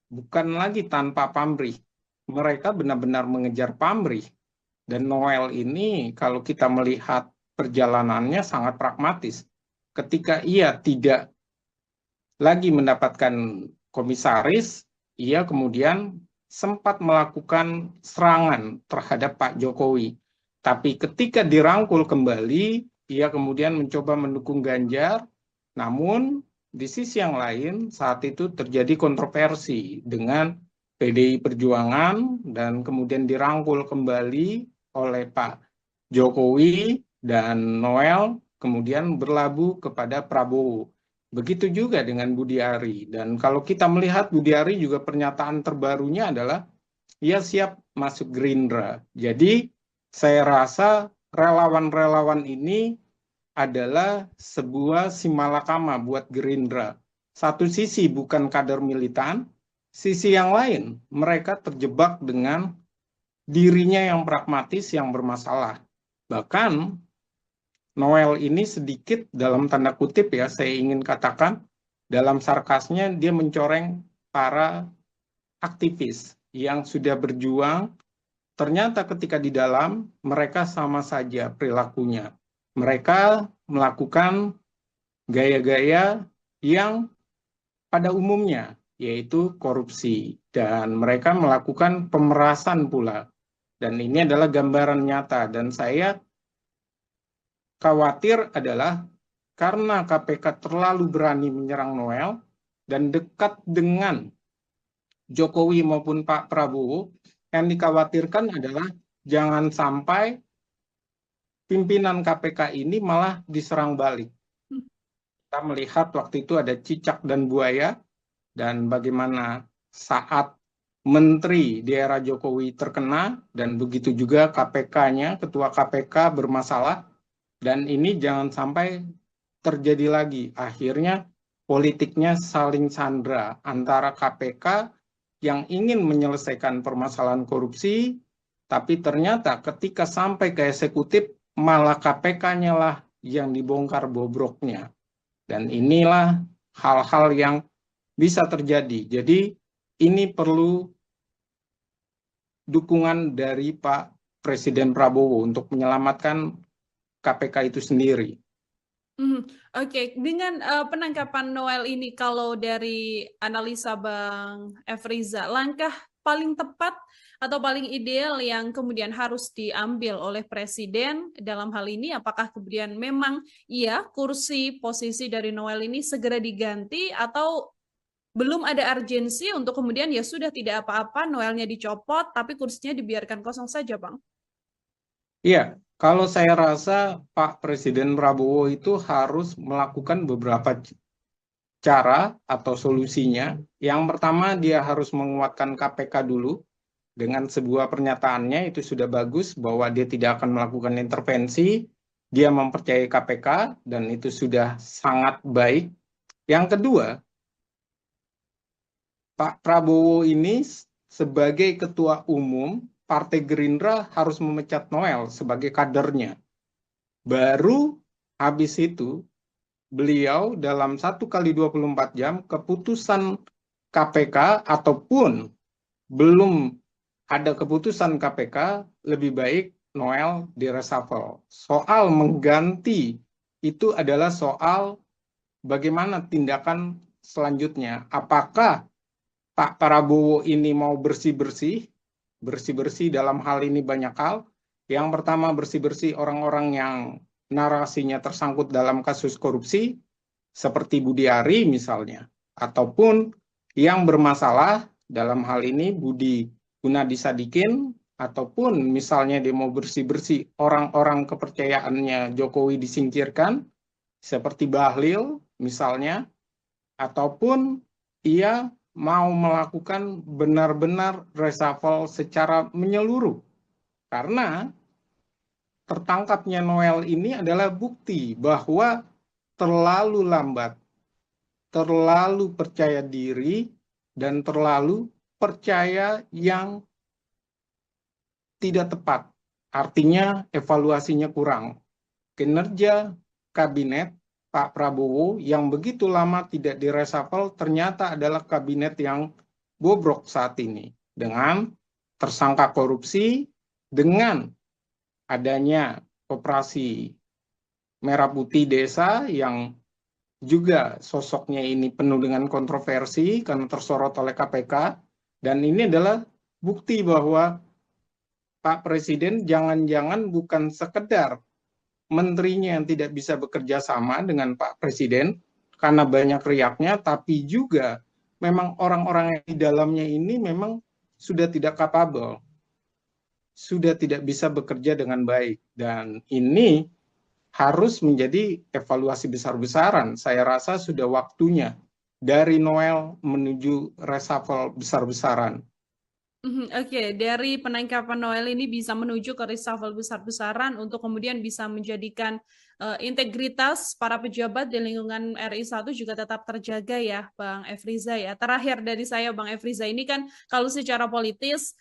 bukan lagi tanpa pamrih. Mereka benar-benar mengejar pamrih. Dan Noel ini kalau kita melihat perjalanannya sangat pragmatis. Ketika ia tidak lagi mendapatkan komisaris, ia kemudian sempat melakukan serangan terhadap Pak Jokowi. Tapi ketika dirangkul kembali, ia kemudian mencoba mendukung Ganjar, namun di sisi yang lain saat itu terjadi kontroversi dengan PDI Perjuangan dan kemudian dirangkul kembali oleh Pak Jokowi dan Noel kemudian berlabuh kepada Prabowo. Begitu juga dengan Budi Ari. Dan kalau kita melihat Budi Ari juga pernyataan terbarunya adalah ia siap masuk Gerindra. Jadi saya rasa relawan-relawan ini adalah sebuah simalakama buat Gerindra. Satu sisi bukan kader militan, sisi yang lain mereka terjebak dengan dirinya yang pragmatis yang bermasalah. Bahkan Noel ini sedikit dalam tanda kutip ya, saya ingin katakan dalam sarkasnya dia mencoreng para aktivis yang sudah berjuang. Ternyata ketika di dalam mereka sama saja perilakunya. Mereka melakukan gaya-gaya yang pada umumnya yaitu korupsi dan mereka melakukan pemerasan pula. Dan ini adalah gambaran nyata dan saya khawatir adalah karena KPK terlalu berani menyerang Noel dan dekat dengan Jokowi maupun Pak Prabowo, yang dikhawatirkan adalah jangan sampai pimpinan KPK ini malah diserang balik. Kita melihat waktu itu ada cicak dan buaya, dan bagaimana saat menteri di era Jokowi terkena, dan begitu juga KPK-nya, ketua KPK bermasalah, dan ini jangan sampai terjadi lagi. Akhirnya politiknya saling sandra antara KPK yang ingin menyelesaikan permasalahan korupsi, tapi ternyata ketika sampai ke eksekutif, malah KPK-nya lah yang dibongkar bobroknya. Dan inilah hal-hal yang bisa terjadi. Jadi ini perlu dukungan dari Pak Presiden Prabowo untuk menyelamatkan KPK itu sendiri. Oke, dengan penangkapan Noel ini, kalau dari analisa Bang Efriza, langkah paling tepat atau paling ideal yang kemudian harus diambil oleh Presiden dalam hal ini, apakah kemudian memang kursi posisi dari Noel ini segera diganti, atau belum ada urgensi untuk kemudian ya sudah tidak apa-apa Noelnya dicopot tapi kursinya dibiarkan kosong saja, Bang? Iya, kalau saya rasa Pak Presiden Prabowo itu harus melakukan beberapa cara atau solusinya. Yang pertama, dia harus menguatkan KPK dulu. Dengan sebuah pernyataannya itu sudah bagus bahwa dia tidak akan melakukan intervensi. Dia mempercayai KPK dan itu sudah sangat baik. Yang kedua, Pak Prabowo ini sebagai ketua umum Partai Gerindra harus memecat Noel sebagai kadernya. Baru habis itu beliau dalam 1x24 jam keputusan KPK ataupun belum ada keputusan KPK, lebih baik Noel direshuffle. Soal mengganti itu adalah soal bagaimana tindakan selanjutnya? Apakah Pak Prabowo ini mau bersih-bersih dalam hal ini banyak hal. Yang pertama, bersih-bersih orang-orang yang narasinya tersangkut dalam kasus korupsi, seperti Budi Ari misalnya, ataupun yang bermasalah dalam hal ini Budi Gunadisadikin, ataupun misalnya dia mau bersih-bersih orang-orang kepercayaannya Jokowi disingkirkan, seperti Bahlil misalnya, ataupun ia mau melakukan benar-benar reshuffle secara menyeluruh. Karena tertangkapnya Noel ini adalah bukti bahwa terlalu lambat, terlalu percaya diri, dan terlalu percaya yang tidak tepat. Artinya evaluasinya kurang. Kinerja kabinet Pak Prabowo yang begitu lama tidak direshuffle ternyata adalah kabinet yang bobrok saat ini. Dengan tersangka korupsi, dengan adanya operasi Merah Putih Desa yang juga sosoknya ini penuh dengan kontroversi karena tersorot oleh KPK. Dan ini adalah bukti bahwa Pak Presiden jangan-jangan bukan sekedar menterinya yang tidak bisa bekerja sama dengan Pak Presiden karena banyak riaknya, tapi juga memang orang-orang yang di dalamnya ini memang sudah tidak kapabel, sudah tidak bisa bekerja dengan baik. Dan ini harus menjadi evaluasi besar-besaran. Saya rasa sudah waktunya dari Noel menuju reshuffle besar-besaran. Oke, dari penangkapan Noel ini bisa menuju ke reshuffle besar-besaran untuk kemudian bisa menjadikan integritas para pejabat di lingkungan RI 1 juga tetap terjaga ya, Bang Efriza ya. Terakhir dari saya, Bang Efriza, ini kan kalau secara politis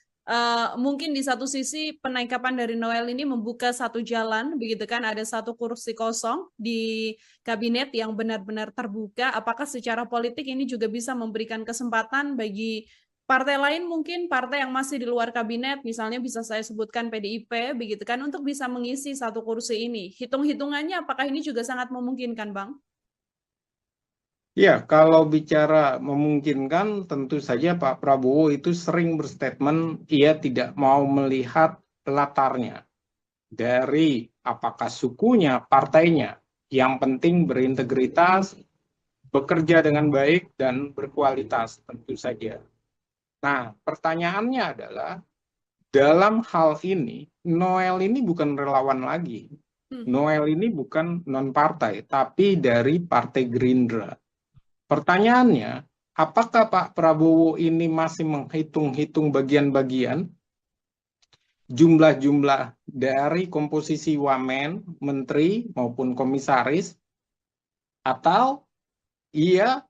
mungkin di satu sisi penangkapan dari Noel ini membuka satu jalan, begitu kan, ada satu kursi kosong di kabinet yang benar-benar terbuka. Apakah secara politik ini juga bisa memberikan kesempatan bagi partai lain, mungkin partai yang masih di luar kabinet, misalnya bisa saya sebutkan PDIP, begitu kan, untuk bisa mengisi satu kursi ini. Hitung-hitungannya apakah ini juga sangat memungkinkan, Bang? Ya, kalau bicara memungkinkan, tentu saja Pak Prabowo itu sering berstatement ia tidak mau melihat latarnya dari apakah sukunya, partainya. Yang penting berintegritas, bekerja dengan baik, dan berkualitas, tentu saja. Nah, pertanyaannya adalah, dalam hal ini, Noel ini bukan relawan lagi. Noel ini bukan non-partai, tapi dari Partai Gerindra. Pertanyaannya, apakah Pak Prabowo ini masih menghitung-hitung bagian-bagian, jumlah-jumlah dari komposisi wamen, menteri, maupun komisaris, atau ia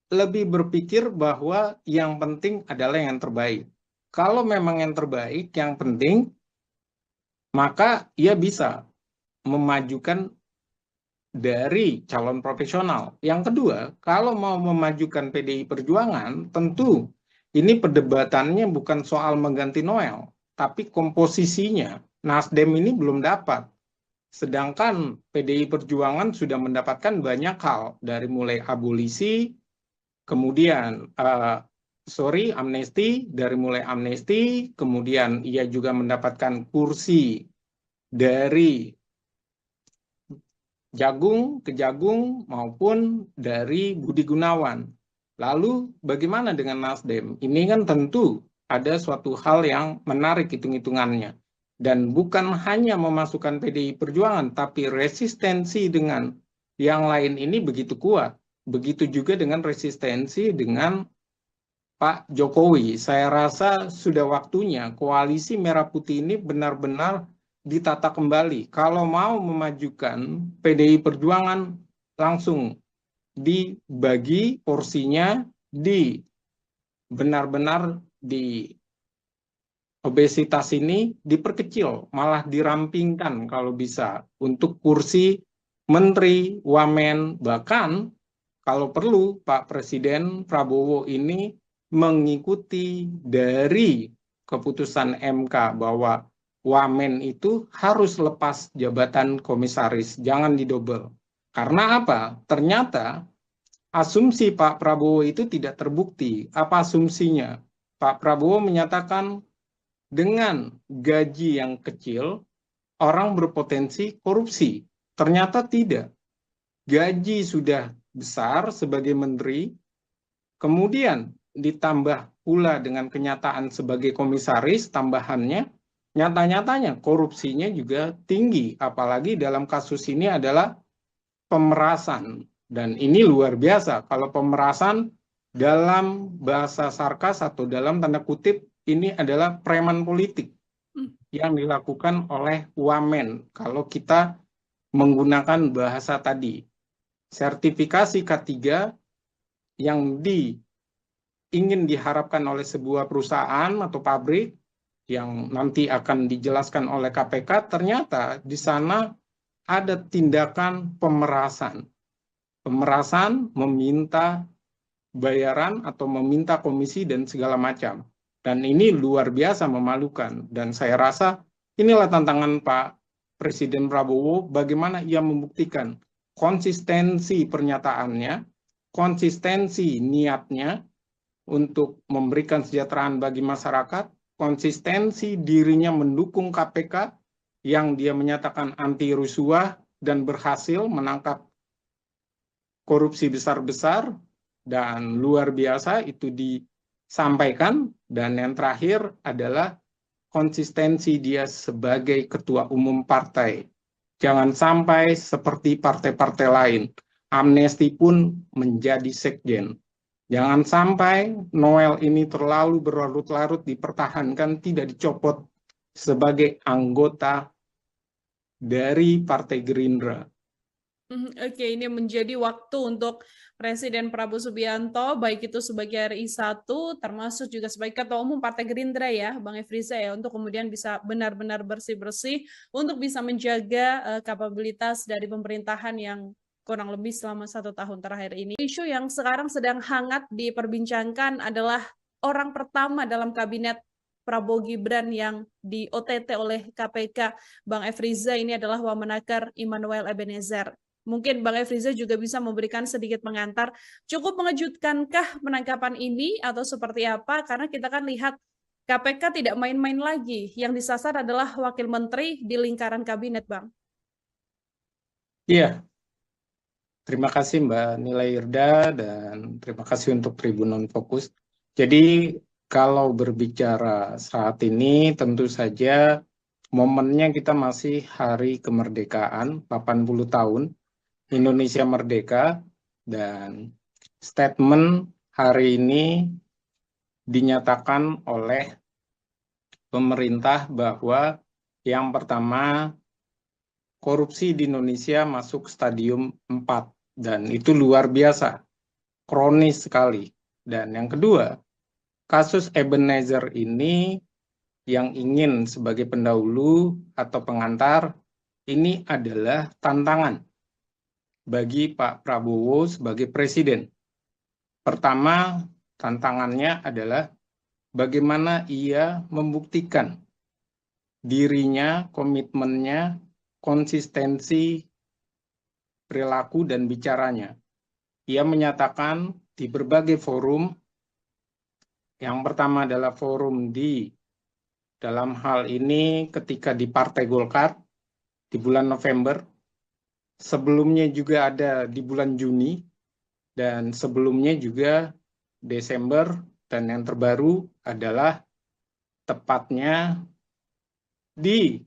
lebih berpikir bahwa yang penting adalah yang terbaik. Kalau memang yang terbaik, yang penting, maka ia bisa memajukan dari calon profesional. Yang kedua, kalau mau memajukan PDI Perjuangan, tentu ini perdebatannya bukan soal mengganti Noel, tapi komposisinya. Nasdem ini belum dapat. Sedangkan PDI Perjuangan sudah mendapatkan banyak hal, dari mulai abolisi, kemudian amnesti, dari mulai amnesti, kemudian ia juga mendapatkan kursi dari Kejagung maupun dari Budi Gunawan. Lalu bagaimana dengan Nasdem? Ini kan tentu ada suatu hal yang menarik hitung-hitungannya. Dan bukan hanya memasukkan PDI Perjuangan, tapi resistensi dengan yang lain ini begitu kuat. Begitu juga dengan resistensi dengan Pak Jokowi. Saya rasa sudah waktunya koalisi Merah Putih ini benar-benar ditata kembali. Kalau mau memajukan PDI Perjuangan, langsung dibagi porsinya, benar-benar di obesitas ini diperkecil, malah dirampingkan kalau bisa untuk kursi menteri, wamen, bahkan kalau perlu Pak Presiden Prabowo ini mengikuti dari keputusan MK bahwa wamen itu harus lepas jabatan komisaris, jangan didobel. Karena apa? Ternyata asumsi Pak Prabowo itu tidak terbukti. Apa asumsinya? Pak Prabowo menyatakan dengan gaji yang kecil, orang berpotensi korupsi. Ternyata tidak. Gaji sudah besar sebagai menteri, kemudian ditambah pula dengan kenyataan sebagai komisaris, tambahannya, nyata-nyatanya korupsinya juga tinggi. Apalagi dalam kasus ini adalah pemerasan. Dan ini luar biasa. Kalau pemerasan dalam bahasa sarkas atau dalam tanda kutip, ini adalah preman politik yang dilakukan oleh wamen. Kalau kita menggunakan bahasa tadi, sertifikasi K3 yang ingin diharapkan oleh sebuah perusahaan atau pabrik yang nanti akan dijelaskan oleh KPK, ternyata di sana ada tindakan pemerasan. Pemerasan meminta bayaran atau meminta komisi dan segala macam. Dan ini luar biasa memalukan. Dan saya rasa inilah tantangan Pak Presiden Prabowo, bagaimana ia membuktikan konsistensi pernyataannya, konsistensi niatnya untuk memberikan kesejahteraan bagi masyarakat, konsistensi dirinya mendukung KPK yang dia menyatakan anti rusuah dan berhasil menangkap korupsi besar-besar, dan luar biasa itu disampaikan. Dan yang terakhir adalah konsistensi dia sebagai ketua umum partai. Jangan sampai seperti partai-partai lain, amnesti pun menjadi sekjen. Jangan sampai Noel ini terlalu berlarut-larut dipertahankan, tidak dicopot sebagai anggota dari Partai Gerindra. Oke, ini menjadi waktu untuk Presiden Prabowo Subianto, baik itu sebagai RI 1, termasuk juga sebagai Ketua Umum Partai Gerindra ya, Bang Efriza ya, untuk kemudian bisa benar-benar bersih-bersih, untuk bisa menjaga kapabilitas dari pemerintahan yang kurang lebih selama 1 tahun terakhir ini. Isu yang sekarang sedang hangat diperbincangkan adalah orang pertama dalam kabinet Prabowo Gibran yang di OTT oleh KPK, Bang Efriza, ini adalah Wamenakar Immanuel Ebenezer. Mungkin Bang Efriza juga bisa memberikan sedikit pengantar. Cukup mengejutkankah penangkapan ini atau seperti apa? Karena kita kan lihat KPK tidak main-main lagi. Yang disasar adalah wakil menteri di lingkaran kabinet, Bang. Iya, terima kasih Mbak Nila Irda dan terima kasih untuk Tribun Fokus. Jadi kalau berbicara saat ini tentu saja momennya kita masih hari kemerdekaan 80 tahun. Indonesia merdeka, dan statement hari ini dinyatakan oleh pemerintah bahwa yang pertama, korupsi di Indonesia masuk stadium 4, dan itu luar biasa, kronis sekali. Dan yang kedua, kasus Ebenezer ini yang ingin sebagai pendahulu atau pengantar, ini adalah tantangan bagi Pak Prabowo sebagai presiden. Pertama, tantangannya adalah bagaimana ia membuktikan dirinya, komitmennya, konsistensi perilaku dan bicaranya. Ia menyatakan di berbagai forum, yang pertama adalah forum dalam hal ini ketika di Partai Golkar di bulan November, sebelumnya juga ada di bulan Juni, dan sebelumnya juga Desember, dan yang terbaru adalah tepatnya di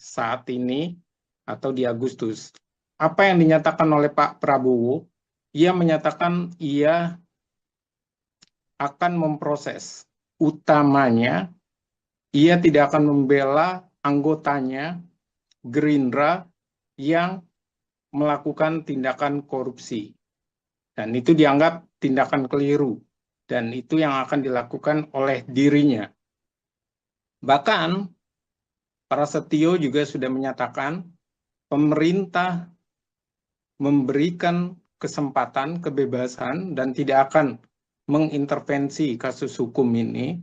saat ini atau di Agustus. Apa yang dinyatakan oleh Pak Prabowo? Ia menyatakan ia akan memproses. Utamanya, ia tidak akan membela anggotanya Gerindra yang melakukan tindakan korupsi. Dan itu dianggap tindakan keliru. Dan itu yang akan dilakukan oleh dirinya. Bahkan, Prasetyo juga sudah menyatakan pemerintah memberikan kesempatan, kebebasan, dan tidak akan mengintervensi kasus hukum ini.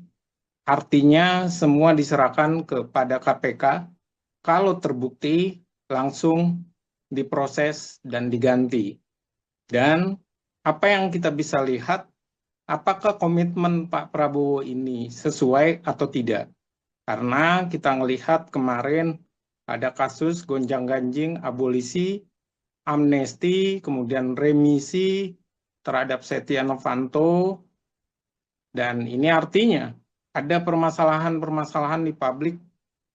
Artinya semua diserahkan kepada KPK. Kalau terbukti, langsung diproses, dan diganti. Dan apa yang kita bisa lihat, apakah komitmen Pak Prabowo ini sesuai atau tidak? Karena kita melihat kemarin ada kasus gonjang-ganjing abolisi, amnesti, kemudian remisi terhadap Setia Novanto, dan ini artinya ada permasalahan-permasalahan di publik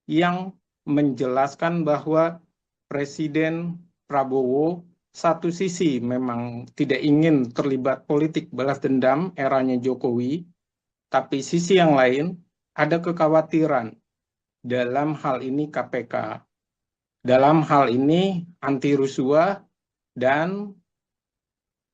yang menjelaskan bahwa Presiden Prabowo satu sisi memang tidak ingin terlibat politik balas dendam eranya Jokowi, tapi sisi yang lain ada kekhawatiran dalam hal ini KPK, dalam hal ini anti rasuah, dan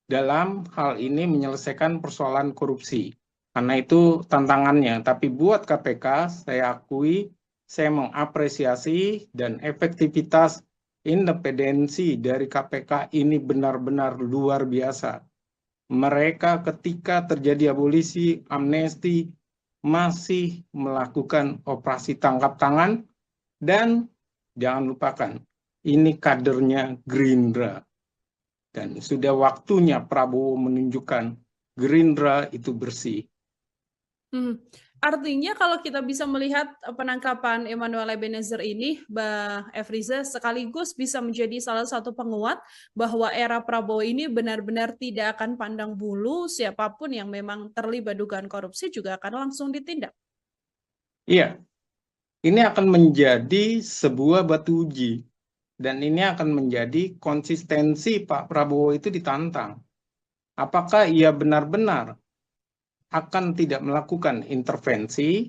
dalam hal ini menyelesaikan persoalan korupsi. Karena itu tantangannya. Tapi buat KPK, saya akui, saya mengapresiasi dan efektivitas independensi dari KPK ini benar-benar luar biasa. Mereka ketika terjadi abolisi, amnesti, masih melakukan operasi tangkap tangan, dan jangan lupakan, ini kadernya Gerindra. Dan sudah waktunya Prabowo menunjukkan Gerindra itu bersih. Artinya kalau kita bisa melihat penangkapan Emmanuel Ebenezer ini, Bang Efriza, sekaligus bisa menjadi salah satu penguat bahwa era Prabowo ini benar-benar tidak akan pandang bulu, siapapun yang memang terlibat dugaan korupsi juga akan langsung ditindak. Iya, ini akan menjadi sebuah batu uji. Dan ini akan menjadi konsistensi Pak Prabowo itu ditantang. Apakah ia benar-benar akan tidak melakukan intervensi,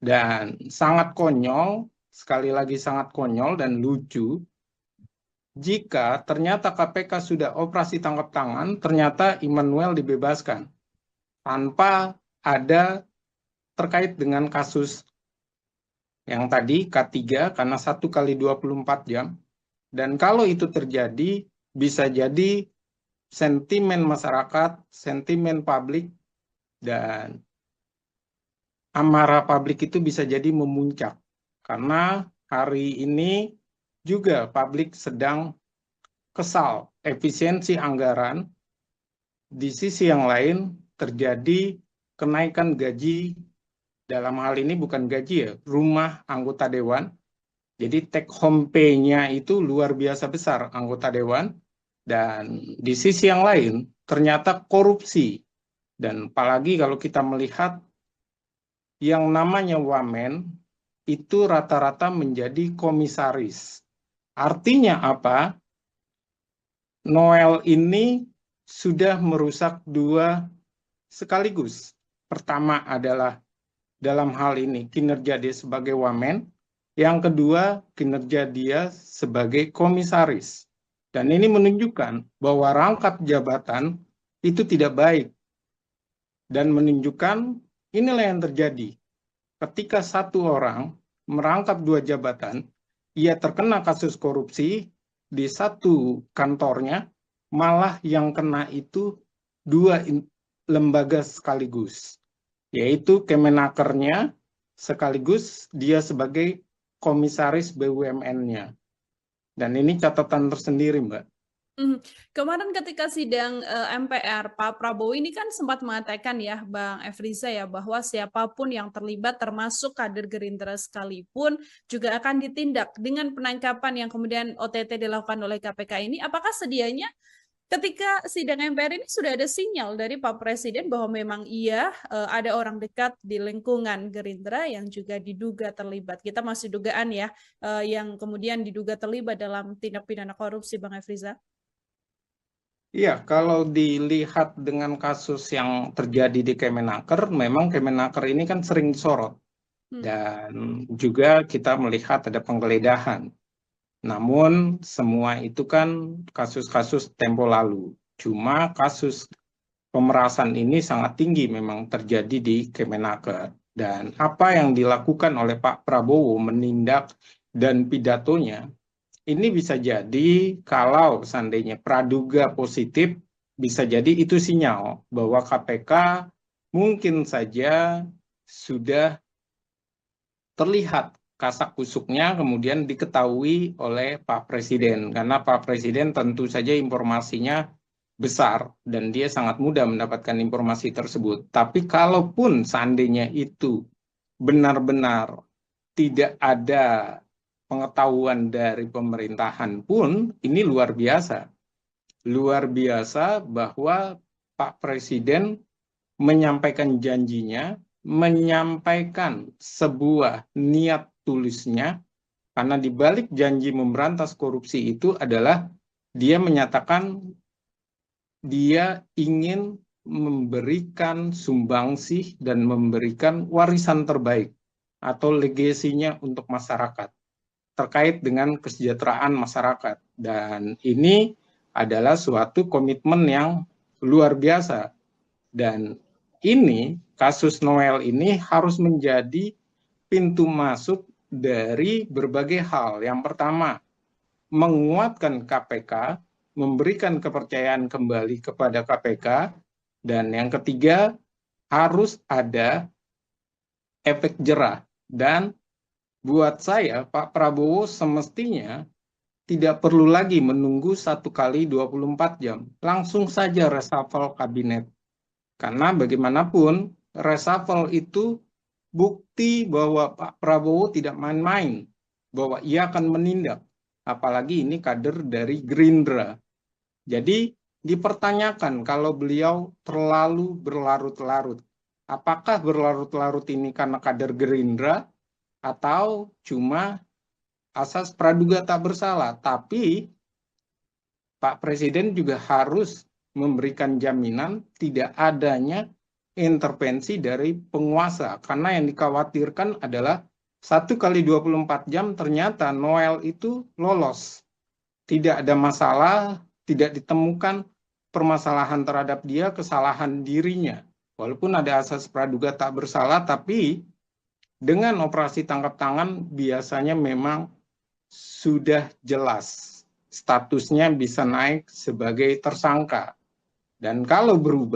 dan sangat konyol, sekali lagi sangat konyol dan lucu, jika ternyata KPK sudah operasi tangkap tangan, ternyata Immanuel dibebaskan tanpa ada terkait dengan kasus yang tadi K3 karena 1 kali 24 jam. Dan kalau itu terjadi, bisa jadi sentimen masyarakat, sentimen publik, dan amarah publik itu bisa jadi memuncak. Karena hari ini juga publik sedang kesal efisiensi anggaran. Di sisi yang lain terjadi kenaikan gaji, dalam hal ini bukan gaji ya, rumah anggota dewan. Jadi take home pay-nya itu luar biasa besar anggota dewan. Dan di sisi yang lain ternyata korupsi. Dan apalagi kalau kita melihat yang namanya wamen itu rata-rata menjadi komisaris. Artinya apa? Noel ini sudah merusak dua sekaligus. Pertama adalah dalam hal ini kinerja dia sebagai wamen, yang kedua kinerja dia sebagai komisaris. Dan ini menunjukkan bahwa rangkap jabatan itu tidak baik. Dan menunjukkan inilah yang terjadi. Ketika satu orang merangkap dua jabatan, ia terkena kasus korupsi di satu kantornya, malah yang kena itu dua lembaga sekaligus, yaitu Kemenakernya sekaligus dia sebagai komisaris BUMN-nya. Dan ini catatan tersendiri, Mbak. Kemarin ketika sidang MPR, Pak Prabowo ini kan sempat mengatakan ya, Bang Efriza ya, bahwa siapapun yang terlibat termasuk kader Gerindra sekalipun juga akan ditindak dengan penangkapan yang kemudian OTT dilakukan oleh KPK ini. Apakah sedianya ketika sidang MPR ini sudah ada sinyal dari Pak Presiden bahwa memang iya ada orang dekat di lingkungan Gerindra yang juga diduga terlibat? Kita masih dugaan ya, yang kemudian diduga terlibat dalam tindak pidana korupsi, Bang Efriza. Iya, kalau dilihat dengan kasus yang terjadi di Kemenaker, memang Kemenaker ini kan sering disorot. Dan juga kita melihat ada penggeledahan. Namun semua itu kan kasus-kasus tempo lalu. Cuma kasus pemerasan ini sangat tinggi memang terjadi di Kemenaker. Dan apa yang dilakukan oleh Pak Prabowo menindak dan pidatonya, ini bisa jadi kalau seandainya praduga positif, bisa jadi itu sinyal bahwa KPK mungkin saja sudah terlihat kasak kusuknya kemudian diketahui oleh Pak Presiden, karena Pak Presiden tentu saja informasinya besar dan dia sangat mudah mendapatkan informasi tersebut. Tapi kalaupun seandainya itu benar-benar tidak ada pengetahuan dari pemerintahan pun, ini luar biasa. Luar biasa bahwa Pak Presiden menyampaikan janjinya, menyampaikan sebuah niat tulisnya, karena di balik janji memberantas korupsi itu adalah dia menyatakan dia ingin memberikan sumbangsih dan memberikan warisan terbaik atau legasinya untuk masyarakat terkait dengan kesejahteraan masyarakat. Dan ini adalah suatu komitmen yang luar biasa. Dan ini, kasus Noel ini harus menjadi pintu masuk dari berbagai hal. Yang pertama, menguatkan KPK, memberikan kepercayaan kembali kepada KPK, dan yang ketiga, harus ada efek jerah. Dan buat saya, Pak Prabowo semestinya tidak perlu lagi menunggu 1 kali 24 jam. Langsung saja reshuffle kabinet. Karena bagaimanapun, reshuffle itu bukti bahwa Pak Prabowo tidak main-main, bahwa ia akan menindak. Apalagi ini kader dari Gerindra. Jadi dipertanyakan kalau beliau terlalu berlarut-larut. Apakah berlarut-larut ini karena kader Gerindra atau cuma asas praduga tak bersalah? Tapi Pak Presiden juga harus memberikan jaminan tidak adanya intervensi dari penguasa, karena yang dikhawatirkan adalah 1 kali 24 jam ternyata Noel itu lolos, tidak ada masalah, tidak ditemukan permasalahan terhadap dia, kesalahan dirinya, walaupun ada asas praduga tak bersalah, tapi dengan operasi tangkap tangan biasanya memang sudah jelas statusnya bisa naik sebagai tersangka. Dan kalau berubah